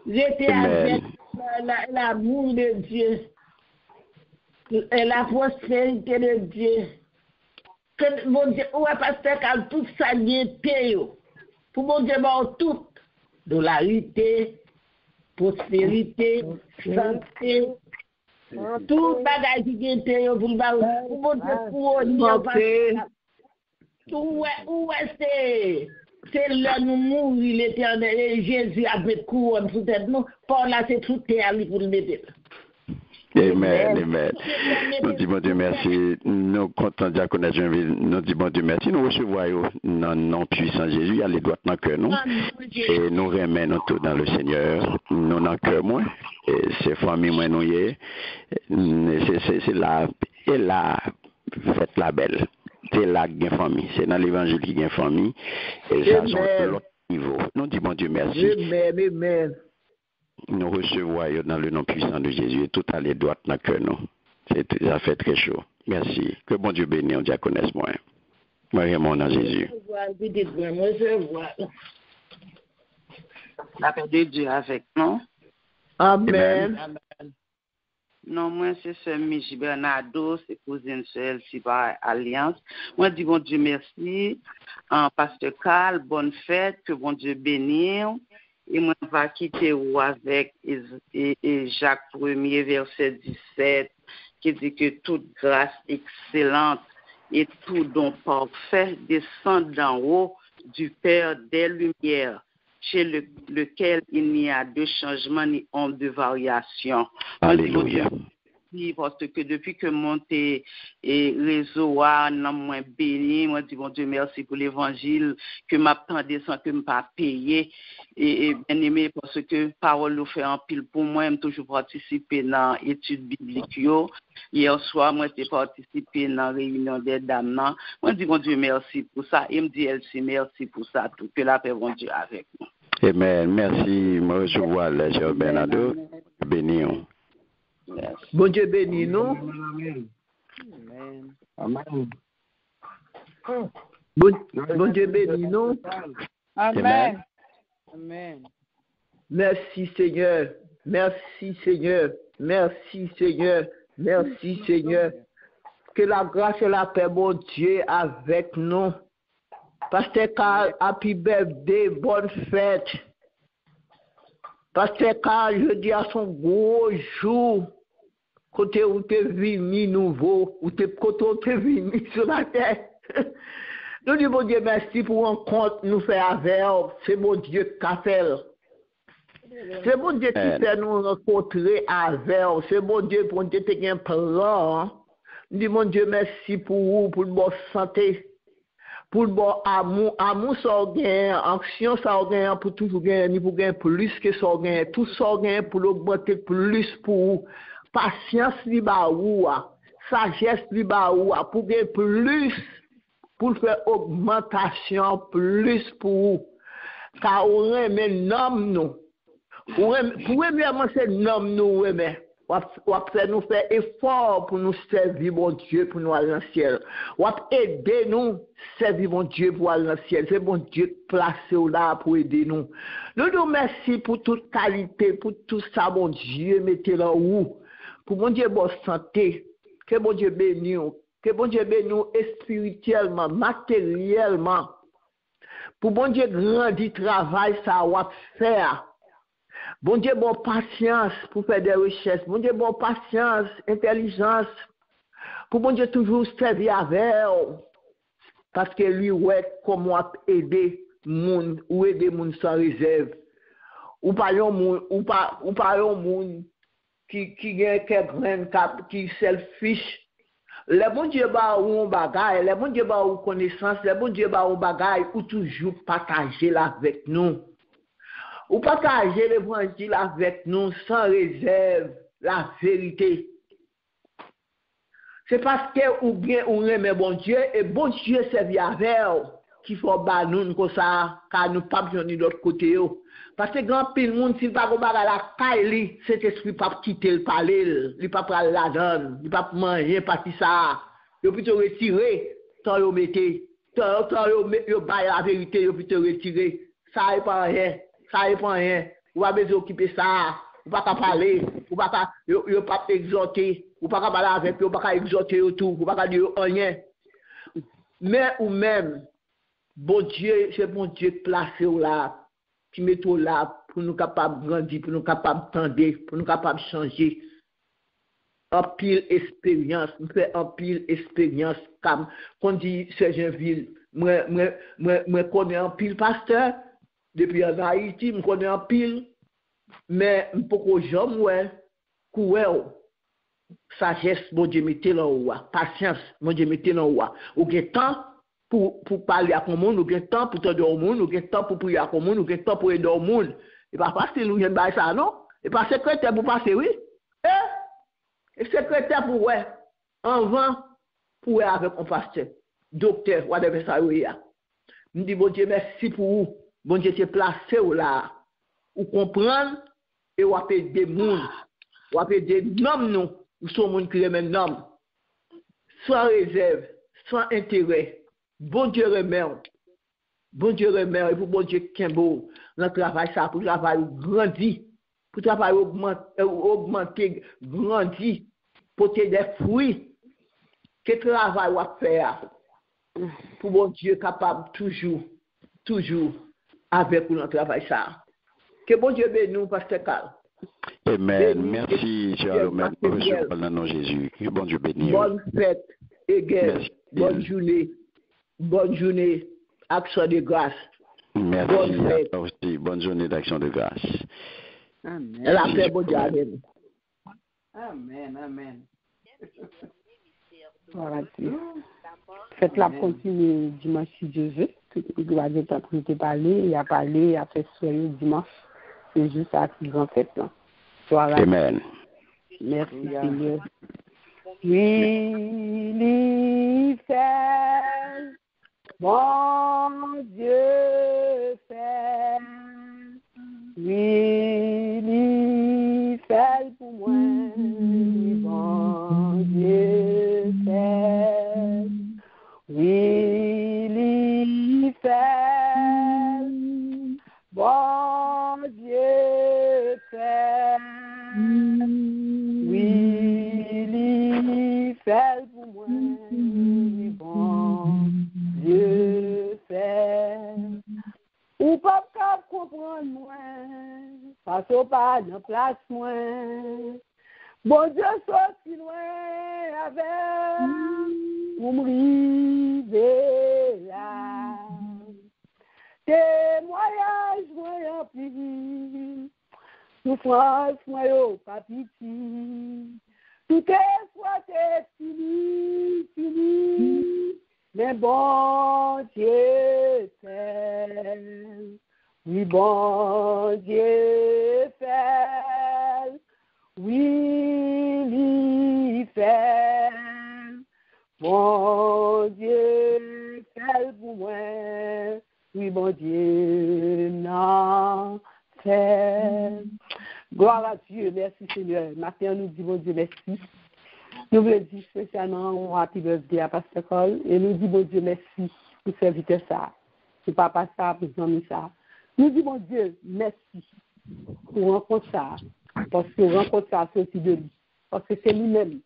[SPEAKER 11] J'étais avec l'amour de Dieu. Et la prospérité de Dieu. Que mon Dieu, ouais, Pasteur Carl, tout ça était. Pour mon Dieu, tout. Dolarité, prospérité, santé. Tout bagage qui était pour mon Dieu, pour tout, ouais, c'est là nous mourir l'éternel et Jésus a mis couronne sous tête nous. Par là, c'est tout terre pour le mettre.
[SPEAKER 4] Amen, amen. Nous disons Dieu merci. Nous comptons diaconesse Joinville. Nous disons Dieu merci. Nous recevons dans nom puissant Jésus. Il y a les doigts dans le cœur, nous. Et nous remettons tout dans le Seigneur. Nous dans le cœur, moi. Et c'est famille, moi, nous y est. C'est là. Et là, faites la belle. C'est là qu'il y a famille. C'est dans l'évangile qu'il y a famille. Et ça, c'est l'autre niveau. Nous disons Dieu merci.
[SPEAKER 11] Amen, amen.
[SPEAKER 4] Nous recevons dans le nom puissant de Jésus et tout à les droites dans le cœur, nous. Ça fait très chaud. Merci. Que bon Dieu bénisse, on diaconesse, moi. Moi, vraiment dans Jésus.
[SPEAKER 12] La paix de Dieu avec nous.
[SPEAKER 11] Amen.
[SPEAKER 12] Amen. Non, moi, c'est ce Michi Bernardo, c'est cousine seule, c'est par alliance. Moi, dis bon Dieu merci. Pasteur Carl, bonne fête, que bon Dieu bénisse. Et moi, je vais quitter vous avec Jacques 1er, verset 17, qui dit que toute grâce excellente et tout don parfait descend d'en haut du Père des Lumières, chez lequel il n'y a de changement ni honte de variation.
[SPEAKER 4] Alléluia.
[SPEAKER 12] Parce que depuis que monté et réseau a non moins béni, moi dis bon Dieu merci pour l'évangile que m'attendais sans que m'pas payer et bien aimé parce que parole nous fait en pile pour moi, j'ai toujours participé dans études bibliques yo. Hier soir moi j'ai participé dans réunion des dames. Moi dis bon Dieu merci pour ça et me dit Elsie merci pour ça tout que la paix bon Dieu avec nous.
[SPEAKER 4] Amen. Merci. Moi recevoir le cher Bernardo. Béni.
[SPEAKER 11] Yes. Bon Dieu béni nous.
[SPEAKER 9] Amen.
[SPEAKER 11] Bon Dieu béni nous.
[SPEAKER 9] Amen. Amen.
[SPEAKER 11] Merci Seigneur. Merci Seigneur. Merci Seigneur. Merci Seigneur. Que la grâce et la paix, mon Dieu, avec nous. Pasteur Carl, happy birthday, bonne fête. Pasteur Carl, je dis à son gros jour, côté où tu es venu nouveau, côté où tu es venu sur la terre. Nous disons, bon Dieu, merci pour un compte nous faire avec. C'est mon Dieu qui a fait. C'est mon Dieu qui fait nous rencontrer avec. C'est mon Dieu pour nous te un plan. Nous disons, mon Dieu, merci pour vous, pour le bon santé. Pour le bon amour, ça gagne, action ça gagne pour toujours gagner, pour gagner plus que ça gagne, tout ça gagne pour l'augmenter plus pour patience liba ou sagesse liba ou pour gagner plus, pour faire augmentation plus pour car on remet nom nous, pour premièrement c'est nom nous remet. Nous faire effort pour nous servir mon Dieu pour nous aller dans le ciel. Aider nous servir mon Dieu pour aller dans le ciel. C'est mon Dieu placé là pour aider nous. Nous nous merci pour toute qualité, pour tout ça mon Dieu mettez là où pour mon Dieu bonne santé. Que mon Dieu bénisse, que mon Dieu bénisse spirituellement, matériellement. Pour mon Dieu grandir travail ça va faire. Bon Dieu, bon patience pour faire des recherches. Bon Dieu, bon patience, intelligence. Pour bon Dieu, toujours servir avec. Parce que lui, ouais, comment aider moun, ou aider moun sans réserve. Ou pas un moun qui gagne quelqu'un qui selfish. Le bon Dieu ba ou un bagay, le bon Dieu ba ou connaissance, le bon Dieu ba ou bagay ou toujours partager là avec nous. Ou partager l'évangile avec nous sans réserve, la vérité. C'est parce que ou bien on aime bon Dieu et bon Dieu servi avec qu'il faut ba nous comme ça car nous pas besoin de l'autre côté. Parce que grand pile monde s'il pas go baga la caille, cet esprit pas quitter le parler, il pas prendre la donne, il pas manger parti ça. Yo plutôt retirer tant yo mettez, tant yo bail la vérité, yo plutôt retirer. Ça est pas rien, ça est pas rien. Ou pas besoin occuper ça, ou pas parler, ou pas yo pas exhorter, ou pas parler avec, ou pas exhorter tout, ou pas dire rien. Mais ou même bon Dieu, c'est bon Dieu placé là. Qui met tout là pour nous capables de grandir, pour nous capables de pour nous capables de changer. En pile expérience, nous faisons en pile expérience, comme on dit Sergentville, moi connais en pile pasteur, depuis en Haïti, je connais en pile, mais je ne peux pas jamais sagesse, mon Dieu, mettez là haut, patience, mon Dieu, mettez là haut, ou bien temps, pour parler à tout le monde, ou bien temps pour te donner au monde, ou bien temps pour prier à tout le monde, ou bien temps pour aider au monde. Et pas facile, nous, j'aime ça, non? Et pas secrétaire pour passer, oui? Et secrétaire pour, ouais, en vent, pour avec un pasteur, docteur, whatever ça, oui, nous disons, bon Dieu, merci pour vous. Bon Dieu, c'est placé là, ou comprendre, et ou appeler des monde, ou appeler des noms, nous, ou sont monde qui les mêmes noms, sans réserve, sans intérêt. Bon Dieu remercie. Bon Dieu remercie. Et pour bon Dieu qui est beau, notre travail, ça, pour le travail grandir, pour le travail augmenter, grandir, porter des fruits. Quel travail on va faire pour bon Dieu capable toujours avec notre travail, ça. Que bon Dieu bénisse nous, Pasteur Carl.
[SPEAKER 4] Amen. Merci, Jean Romain, reçu par le nom de Jésus. Que bon Dieu bénisse.
[SPEAKER 11] Bonne fête et guerre. Bonne journée. Bonne journée, action de grâce.
[SPEAKER 4] Merci à toi aussi. Bonne journée d'action de grâce.
[SPEAKER 9] Amen.
[SPEAKER 11] La paix, bon Dieu, amen.
[SPEAKER 9] Amen, amen.
[SPEAKER 2] Voilà. Faites-la continuer dimanche si Dieu veut. Que tu dois être pour te parler, il a parlé, il a fait soirée dimanche. C'est juste à ce qu'ils ont fait là. Voilà.
[SPEAKER 4] Amen.
[SPEAKER 2] Merci Seigneur. Oui, il fait, bon Dieu fait, oui, il fait pour moi, bon Dieu fait, oui, il fait, bon Dieu fait, oui, fait pour moi, bon Dieu fait. Ou pas comprendre moi, parce que pas de place moi. Bon Dieu sorti loin avec, ou m'river là. Témoignage moi plus, souffrance moi yo pas pitié. Tout est soit fini, mais bon Dieu fait, oui bon Dieu fait, oui il fait, bon Dieu fait pour moi, oui bon Dieu n'en fait. Gloire à Dieu, merci Seigneur. Matin, nous disons Dieu merci. Nous voulons dire spécialement un happy birthday à Pasteur Cole. Et nous disons Dieu merci pour serviteur ça, pour papa ça, pour ami ça. Nous disons Dieu merci pour rencontrer ça. Parce que rencontrer ça, c'est aussi de lui. Parce que c'est lui-même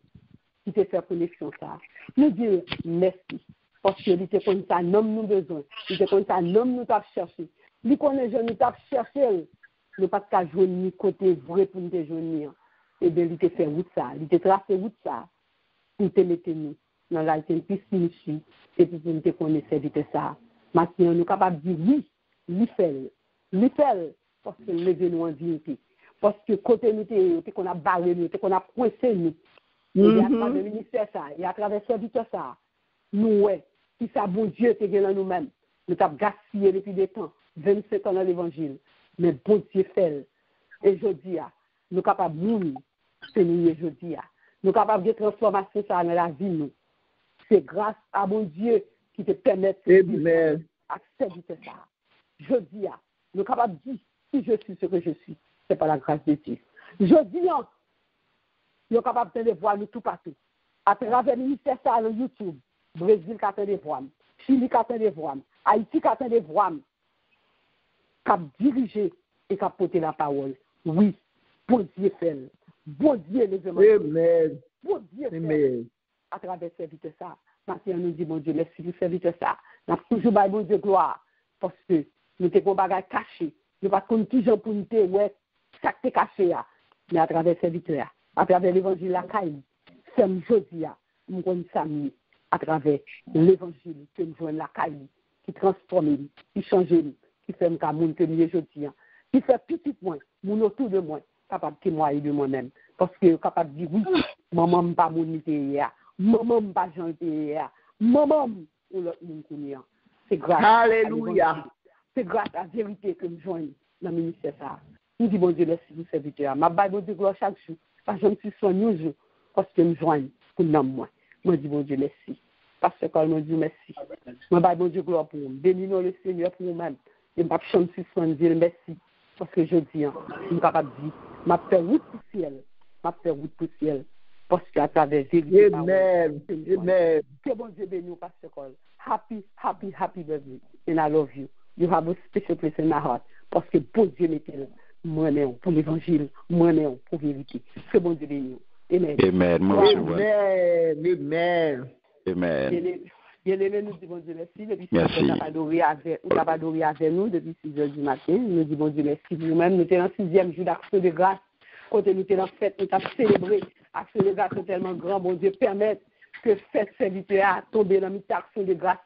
[SPEAKER 2] qui te fait connexion ça. Nous disons merci. Parce que lui te connaît ça, nomme nous besoin. Il te connaît ça, nomme nous t'as cherché. Lui connaît, je nous t'as cherché. Nous pas qu'à jouer ni côté vrai pour nous jouer. Et bien, il te fait route ça, il te tracé route ça, pour te mettre nous dans la piscine ici, et pour nous te connaître serviteur ça. Maintenant, nous sommes capables de dire oui, lui fait, parce que nous nous en dignité. Parce que côté nous, qu'on a barré nous, qu'on a coincé nous, Et à travers le ministère ça, et à travers serviteur ça, nous, ouais, si ça, bon Dieu, te gagne nous-mêmes, nous avons gaspillé depuis des temps, 27 ans dans l'évangile, mais bon Dieu fait. Et je dis, nous sommes capables de mourir, c'est nous, je dis, nous sommes capables de transformation ça dans la vie, nous. C'est grâce à mon Dieu qui te permet de accepter ça. Je dis, nous sommes capables de dire, si je suis ce que je suis, c'est par la grâce de Dieu. Je dis, nous sommes capables de voir nous tout partout. À travers le ministère ça, le YouTube, Brésil qui attend des voix, Chili qui attend des voix, Haïti qui attend des voix, qui a dirigé et qui a porté la parole. Oui, bon Dieu fait. Bon Dieu les aimants. Bon Dieu fait. À travers serviteur ça. Maintenant, nous dit, bon Dieu, merci pour serviteur ça. Nous avons toujours bon Dieu gloire. Parce que nous avons des bagages cachés. Nous ne pouvons pas toujours pour nous dire, ouais, ça est caché. Mais à travers serviteur, à travers l'évangile la caille, c'est un jeudi, nous avons samedi, à travers l'évangile que nous jouons la caille, qui transforme, qui change, qui fait un monde que nous jeudi, qui fait petit point, mon autour de moi, capable de témoigner de moi-même. Parce que capable de dire, oui, maman n'est pas mon idée, maman n'est pas gentil, maman, ou l'autre monde connaît. C'est grâce.
[SPEAKER 3] Alléluia.
[SPEAKER 2] C'est grâce à la vérité que nous joignons dans le ministère. Nous disons, bon Dieu, merci pour ce serviteur. Ma Bible, bon Dieu, gloire chaque jour. Parce que je me suis soigné un jour. Parce que nous joignons pour nous, moi. Moi, je dis, bon Dieu, merci. Parce que quand je dis merci. Ma Bible, bon Dieu, gloire pour nous. Bénis-nous le Seigneur pour nous-mêmes. Et je me suis soigné, merci. Parce que je dis, je suis capable de dire, je vais faire route pour le ciel. Je vais faire route pour le ciel. Parce qu'à travers vérité.
[SPEAKER 3] Amen. Amen.
[SPEAKER 2] Que bon Dieu bénisse, Pasteur Cole. Happy, happy, happy birthday. And I love you. You have a special place in my heart. Parce que bon Dieu mettez moi pour l'évangile, moi pour vérité. Que bon Dieu bénisse. Amen.
[SPEAKER 4] Amen.
[SPEAKER 3] Amen.
[SPEAKER 4] Amen.
[SPEAKER 2] Bien-aimé, nous disons bon Dieu merci. Depuis 6 heures, adoré avec nous depuis 6 heures du matin. Nous disons bon Dieu merci pour nous-mêmes. Nous sommes dans le 6e jour d'action de grâce. Quand nous sommes en fête, nous avons célébré. Action de grâce est tellement grand. Bon Dieu permette que fête serviteur a tombé dans notre action de grâce.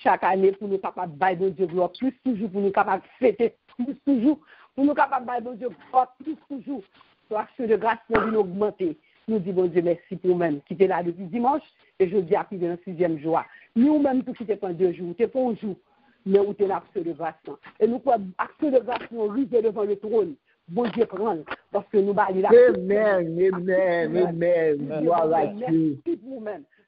[SPEAKER 2] Chaque année, pour nous capables de bailler bon Dieu gloire, plus toujours, pour nous capables de fêter, plus toujours, pour nous capables de bailler bon Dieu gloire, plus toujours. L'action de grâce pour nous augmenter. Nous disons bon Dieu merci pour nous-mêmes qui était là depuis dimanche et jeudi à dans le 6e jour. Nous-mêmes, tout qui était pendant 2 jours, c'était pas un jour, mais où était l'action de grâce. Et nous, quoi, l'action de grâce, nous arrivons devant le trône. Bon Dieu prend, parce que nous baillons la
[SPEAKER 3] Amen. Gloire à Dieu.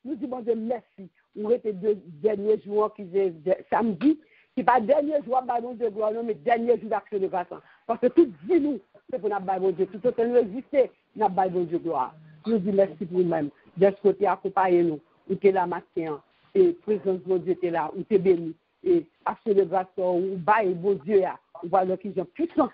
[SPEAKER 2] Nous disons bon Dieu merci. Nous étions 2 derniers jours qui étaient samedi, qui pas dernier jour de gloire, mais dernier jour d'action de grâce. Parce que tout dit nous, c'est pour nous bon Dieu. Tout ce que nous existons, nous bon Dieu gloire. Nous disons merci pour nous-mêmes. De ce côté, accompagnez nous. Où tu es là matin, et présence de Dieu est là, où tu es béni. Et action de grâce, où baille bon Dieu, où va le qui j'ai puissance,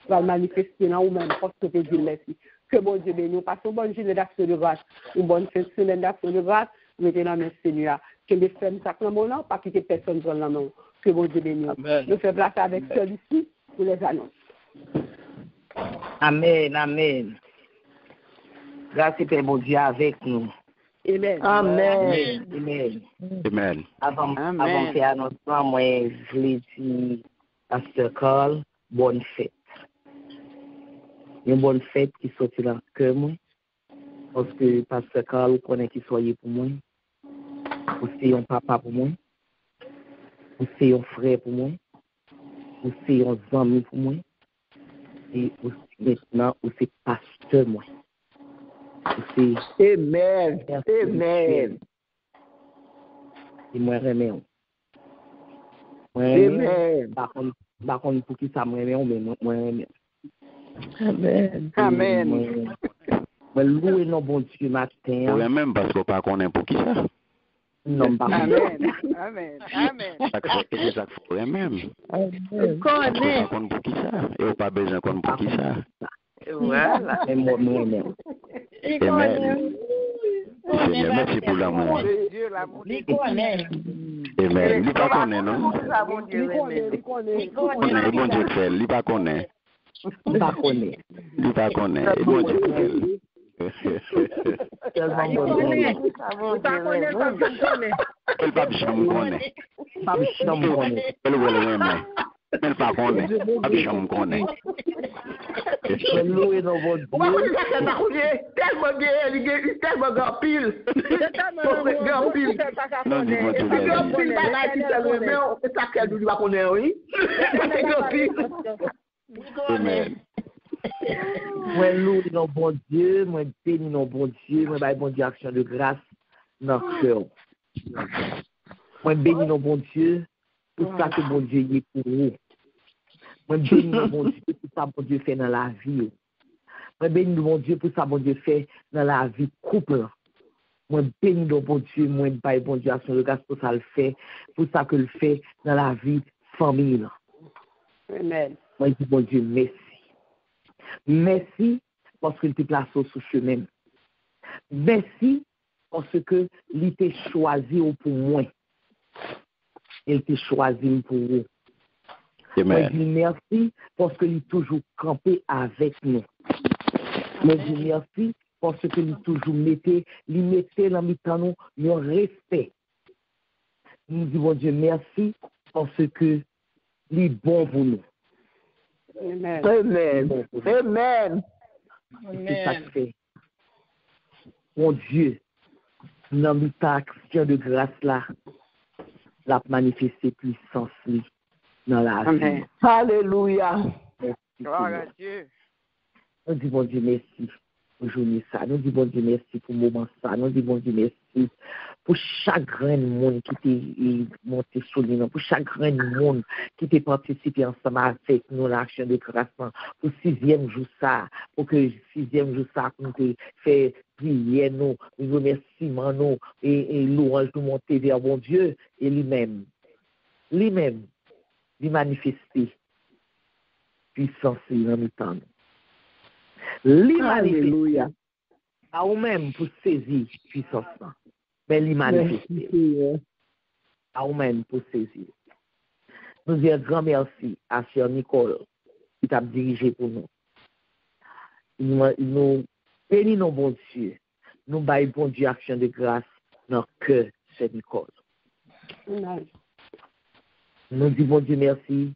[SPEAKER 2] va le manifester dans nous-mêmes, parce que tu dis merci. Que bon Dieu béni. Nous passons bonne journée d'action de grâce, une bonne semaine d'action de grâce. Mettez la main, Seigneur. Que les femmes sacrement là, pas quitter personne dans la main. Que bon Dieu bénisse. Nous faisons place avec celui-ci pour les annonces.
[SPEAKER 13] Amen. Grâce et bon Dieu avec nous.
[SPEAKER 2] Amen.
[SPEAKER 13] Avant de faire annoncement, moi, je voulais dire à Pasteur Carl, bonne fête. Une bonne fête qui sortit dans le cœur, moi. Parce que Pasteur Carl, vous connaissez qui soyez pour moi. Vous êtes un papa pour moi. Vous êtes un frère pour moi. Vous êtes un ami pour moi. Et maintenant, vous êtes pasteur moi.
[SPEAKER 3] Amen.
[SPEAKER 13] Et moi, remets.
[SPEAKER 3] Amen.
[SPEAKER 13] Par contre, pour qui ça me remet, mais moi, remets.
[SPEAKER 3] Amen.
[SPEAKER 13] Mais louez nos bon Dieu matin.
[SPEAKER 4] Pour même parce qu'on pas connaît pour qui ça.
[SPEAKER 13] Non, pas
[SPEAKER 9] Amen.
[SPEAKER 4] C'est ça qu'il faut même.
[SPEAKER 9] Connaît.
[SPEAKER 4] On pour qui ça. Et on pas besoin qu'on pour qui ça.
[SPEAKER 9] Voilà.
[SPEAKER 13] Et moi, remets.
[SPEAKER 4] Amen. Seigneur, merci pour l'amour.
[SPEAKER 9] Il connaît.
[SPEAKER 4] Amen. Il pas connaît, non?
[SPEAKER 2] Il connaît.
[SPEAKER 4] Bon Dieu fait, il pas connaît.
[SPEAKER 13] Il pas connaît.
[SPEAKER 4] Et bon Dieu fait. Elle pas bichon connaît. Elle pas connaît. Pas bichon connaît.
[SPEAKER 13] louer nos bon Dieu.
[SPEAKER 14] On va dire que ça coûte tellement bien, il est tellement grand pile. Grand pile. Grand pile bagaille qui fait le même, c'est ça qu'elle doit connaître, oui. Grand pile.
[SPEAKER 4] Amen.
[SPEAKER 13] Moi louer nos bon Dieu, moi bénis nos bon Dieu, moi bail bon Dieu action de grâce dans le cœur. Moi bénis nos bon Dieu pour ça que bon Dieu y est pour vous. Moi bénis nos bon Dieu pour ça bon Dieu fait dans la vie. Moi bénis mon Dieu pour ça bon Dieu fait dans la vie couple. Moi bénis nos bon Dieu, moi bail bon Dieu action de grâce pour ça le fait, pour ça que le fait dans la vie famille.
[SPEAKER 2] Amen.
[SPEAKER 13] Moi dis bon Dieu merci. Merci parce qu'il te place au chemin. Merci parce que il t'a choisi pour moi. Il t'a choisi pour vous.
[SPEAKER 4] Amen.
[SPEAKER 13] Moi dis merci parce qu'il est toujours campé avec nous. Moi dis merci parce qu'il toujours mettait dans mi-temps nous le respect. Nous disons bon Dieu merci parce que il est bon pour nous.
[SPEAKER 2] Amen.
[SPEAKER 14] Amen. Amen.
[SPEAKER 13] C'est ça que fait. Mon Dieu, dans notre action de grâce là, la manifester puissance dans la vie.
[SPEAKER 14] Alléluia.
[SPEAKER 5] Gloire à Dieu.
[SPEAKER 13] Nous disons bon Dieu merci pour journée ça. Nous disons bon Dieu merci pour moment ça. Nous disons bon Dieu merci pour chaque grand monde qui t'est monté sur nous, pour chaque grand monde qui t'est participé ensemble avec nous l'action de grâce pour 6e jour ça, pour que 6e jour ça qu'on te fait prier nous remerciements nous et louange tout monter vers bon Dieu et lui-même lui manifester puissance dans nous temps. Alléluia. À vous-même pour saisir puissance. Mais lui manifester. À vous-même pour saisir. Nous disons grand merci à Sœur Nicole qui t'a dirigé pour nous. Nous bénissons nos bon Dieu. Nous baillons bon Dieu action de grâce dans le cœur, Sœur Nicole. Nous disons bon Dieu merci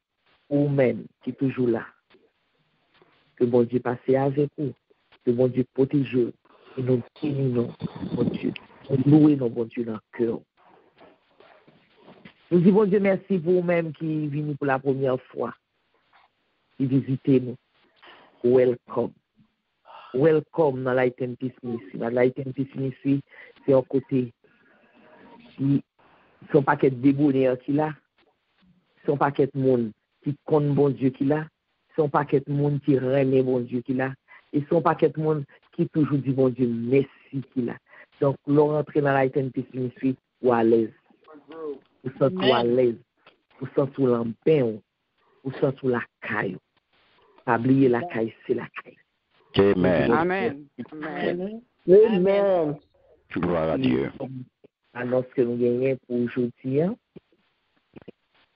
[SPEAKER 13] pour vous-même qui est toujours là. Que bon Dieu passe avec vous. Que bon Dieu protège vous. Et nous bénissons, bon Dieu. Nous louons nos bon Dieu dans le cœur. Nous disons bon Dieu merci pour vous-même qui venez pour la première fois. Qui visitez nous. Welcome. Welcome dans Light and Peace Ministry. Dans Light and Peace Ministry, c'est un côté. Son paquet de débonnaires qui là. Son paquet de monde qui compte bon Dieu qui là. Son paquet de monde qui remet bon Dieu qui là. Et son paquet de monde qui toujours dit bon Dieu merci qui là. Donc, l'on rentre dans la Light Ministry ou à l'aise. Vous sentez à l'aise. Vous sentez l'empêche. Vous sentez la caille. Pas oublier la caille, c'est la caille.
[SPEAKER 4] Amen.
[SPEAKER 5] Amen. Amen.
[SPEAKER 14] Amen.
[SPEAKER 4] Gloire à Dieu.
[SPEAKER 13] Annonce que nous gagnons pour aujourd'hui.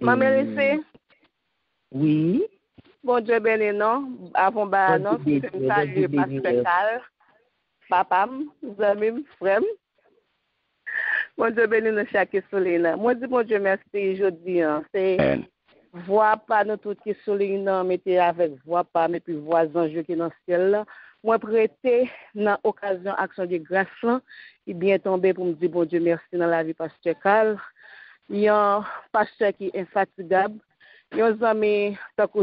[SPEAKER 15] Maman Lissé?
[SPEAKER 13] Oui.
[SPEAKER 15] Bon Dieu béni, non? Avant de annonce, je salue Pasteur Carl, papam, amis, frère. Bon Dieu béni, nous chaque soleil. Moi, dis bon Dieu merci, je dis, c'est voix pas nous tout qui soleil, mettez avec voix pas, mais puis voix ange qui dans le ciel. Moi, prêter dans l'occasion action de grâce, il bien tombé pour me dire bon Dieu merci dans la vie Pasteur Carl. Il y a un pasteur qui est infatigable. Il y a un ami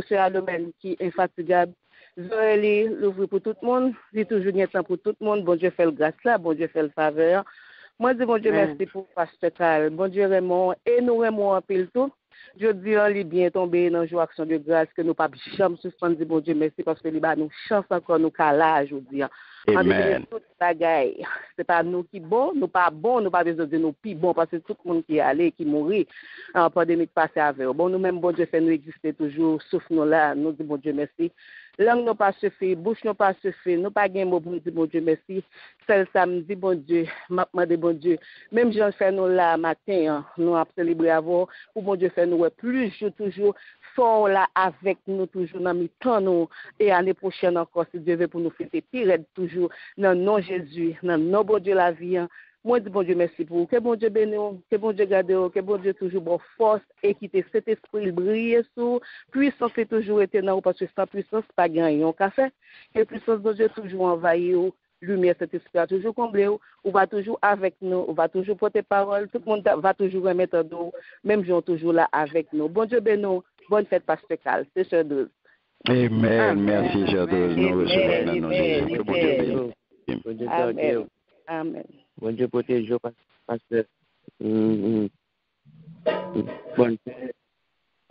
[SPEAKER 15] qui est domaine qui est infatigable. Zoé l'ouvre pour tout le monde. Il toujours bien temps pour tout le monde. Bon Dieu fait le grâce là, bon Dieu fait le faveur. Moi, je dis bon Dieu merci pour Pasteur Carl. Bon Dieu Raymond, et nous Raymond en pile tout. Je dis, on est bien tombé dans une action de grâce que nous pas jamais suspendre bon Dieu merci parce que nous avons chance encore nous calage aujourd'hui.
[SPEAKER 4] Amen.
[SPEAKER 15] C'est pas nous qui bon, nous pas bon, nous pas besoin de nous plus bon parce que tout le monde qui est allé, qui mourit en pandémie passée avec. Bon, nous-mêmes, bon Dieu fait nous exister toujours, sauf nous là, nous disons bon Dieu merci. Langue nous pas suffit, bouche nous pas suffit, nous pas gain mot pour dire bon Dieu merci. Celle samedi, bon Dieu, m'a demandé bon Dieu. Même j'en fais nous là matin, nous avons célébré avant, pour bon Dieu fait nous plus toujours sont là avec nous toujours dans mi-temps nous et année prochaine encore si Dieu veut pour nous fêter pire toujours dans nom Jésus, dans nom bon Dieu la vie. Moi, dis bon Dieu, merci pour vous. Que bon Dieu bénisse, que bon Dieu garde, que bon Dieu toujours bon force, équité, cet esprit brille sous, puissance est toujours été dans vous, parce que sans puissance, pas gagné. On a fait, que puissance de Dieu toujours envahit vous, lumière, cet esprit a toujours comblé vous, on va toujours avec nous, on va toujours porter parole, tout le monde va toujours remettre nous, même gens toujours là avec nous. Bon Dieu bénisse, bonne fête, Pasteur Carl, c'est cher 12.
[SPEAKER 4] Amen. Merci, cher 12. Nous recevons dans nos Jésus. Que bon Dieu bénisse.
[SPEAKER 7] Bon Dieu
[SPEAKER 15] Amen. Amen.
[SPEAKER 7] Bon Dieu protège pasteur. Bonne fête.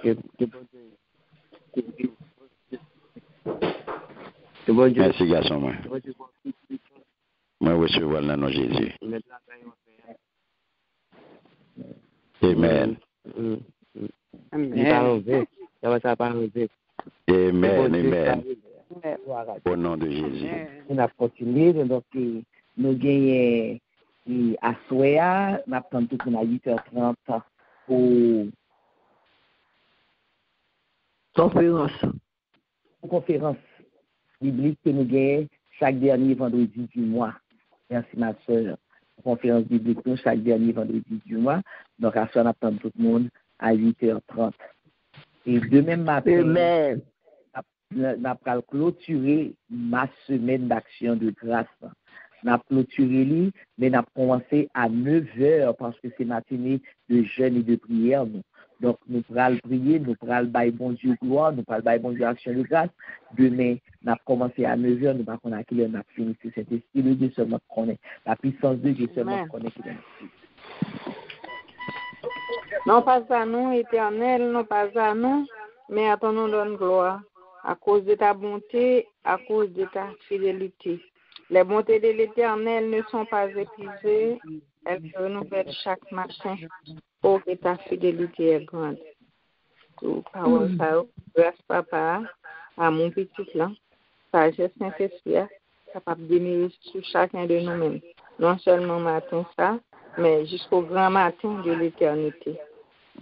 [SPEAKER 7] Que bon Dieu.
[SPEAKER 4] Merci, garçon. Moi, recevons dans nos Jésus. Amen.
[SPEAKER 7] Amen.
[SPEAKER 4] Amen. Au nom de Jésus.
[SPEAKER 13] On a continué, donc nous gagnons à Soya, nous avons tout à 8h30 pour conférence biblique que nous gagnons chaque dernier vendredi du mois. Merci ma soeur. Conférence biblique nous chaque dernier vendredi du mois. Donc à Soya, nous avons tout le monde à 8h30. Et demain matin, nous allons clôturer ma semaine d'action de grâce. Nous avons clôturé, mais nous avons commencé à 9h parce que c'est matinée de jeûne et de prière. Donc, nous allons prier, nous allons bailler bon Dieu gloire, nous allons bailler bon Dieu action de grâce. Demain, nous avons commencé à 9h, nous allons à quelle heure nous avons fini. C'est cet esprit de Dieu seulement connaît. La puissance de Dieu seulement connaît.
[SPEAKER 6] Non pas à nous, éternel, non pas à nous, mais à ton nom donne gloire. À cause de ta bonté, à cause de ta fidélité. Les bontés de l'Éternel ne sont pas épuisées, elles se renouvellent chaque matin. Oh, que ta fidélité est grande. Tout parole, ça, grâce papa, à mon petit là, sagesse Saint-Esprit, capable de demeurer sur chacun de nous-mêmes. Non seulement matin ça, mais jusqu'au grand matin de l'éternité.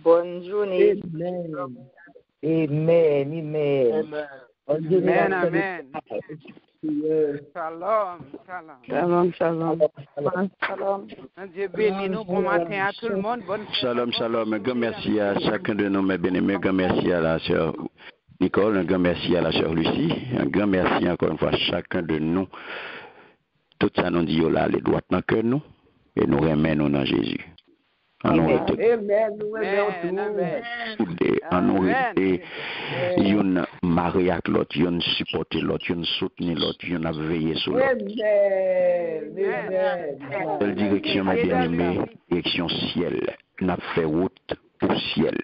[SPEAKER 6] Bonne journée.
[SPEAKER 13] Amen.
[SPEAKER 9] Amen. Shalom. Dieu bénisse nous bon matin à tout le monde. Bonne
[SPEAKER 4] Shalom. Un grand merci à chacun de nous, mes bien-aimés. Un grand merci à la sœur Nicole. Un grand merci à la sœur Lucie. Un grand merci encore une fois à chacun de nous. Tout ça nous dit là, les droits dans le cœur nous et nous remettons dans Jésus.
[SPEAKER 14] Amen.
[SPEAKER 4] Yon marié avec l'autre, yon supporté l'autre, yon soutenu l'autre, yon a veillé sur l'autre. Quelle direction, ma bien-aimée? Direction ciel. N'a fait route pour ciel.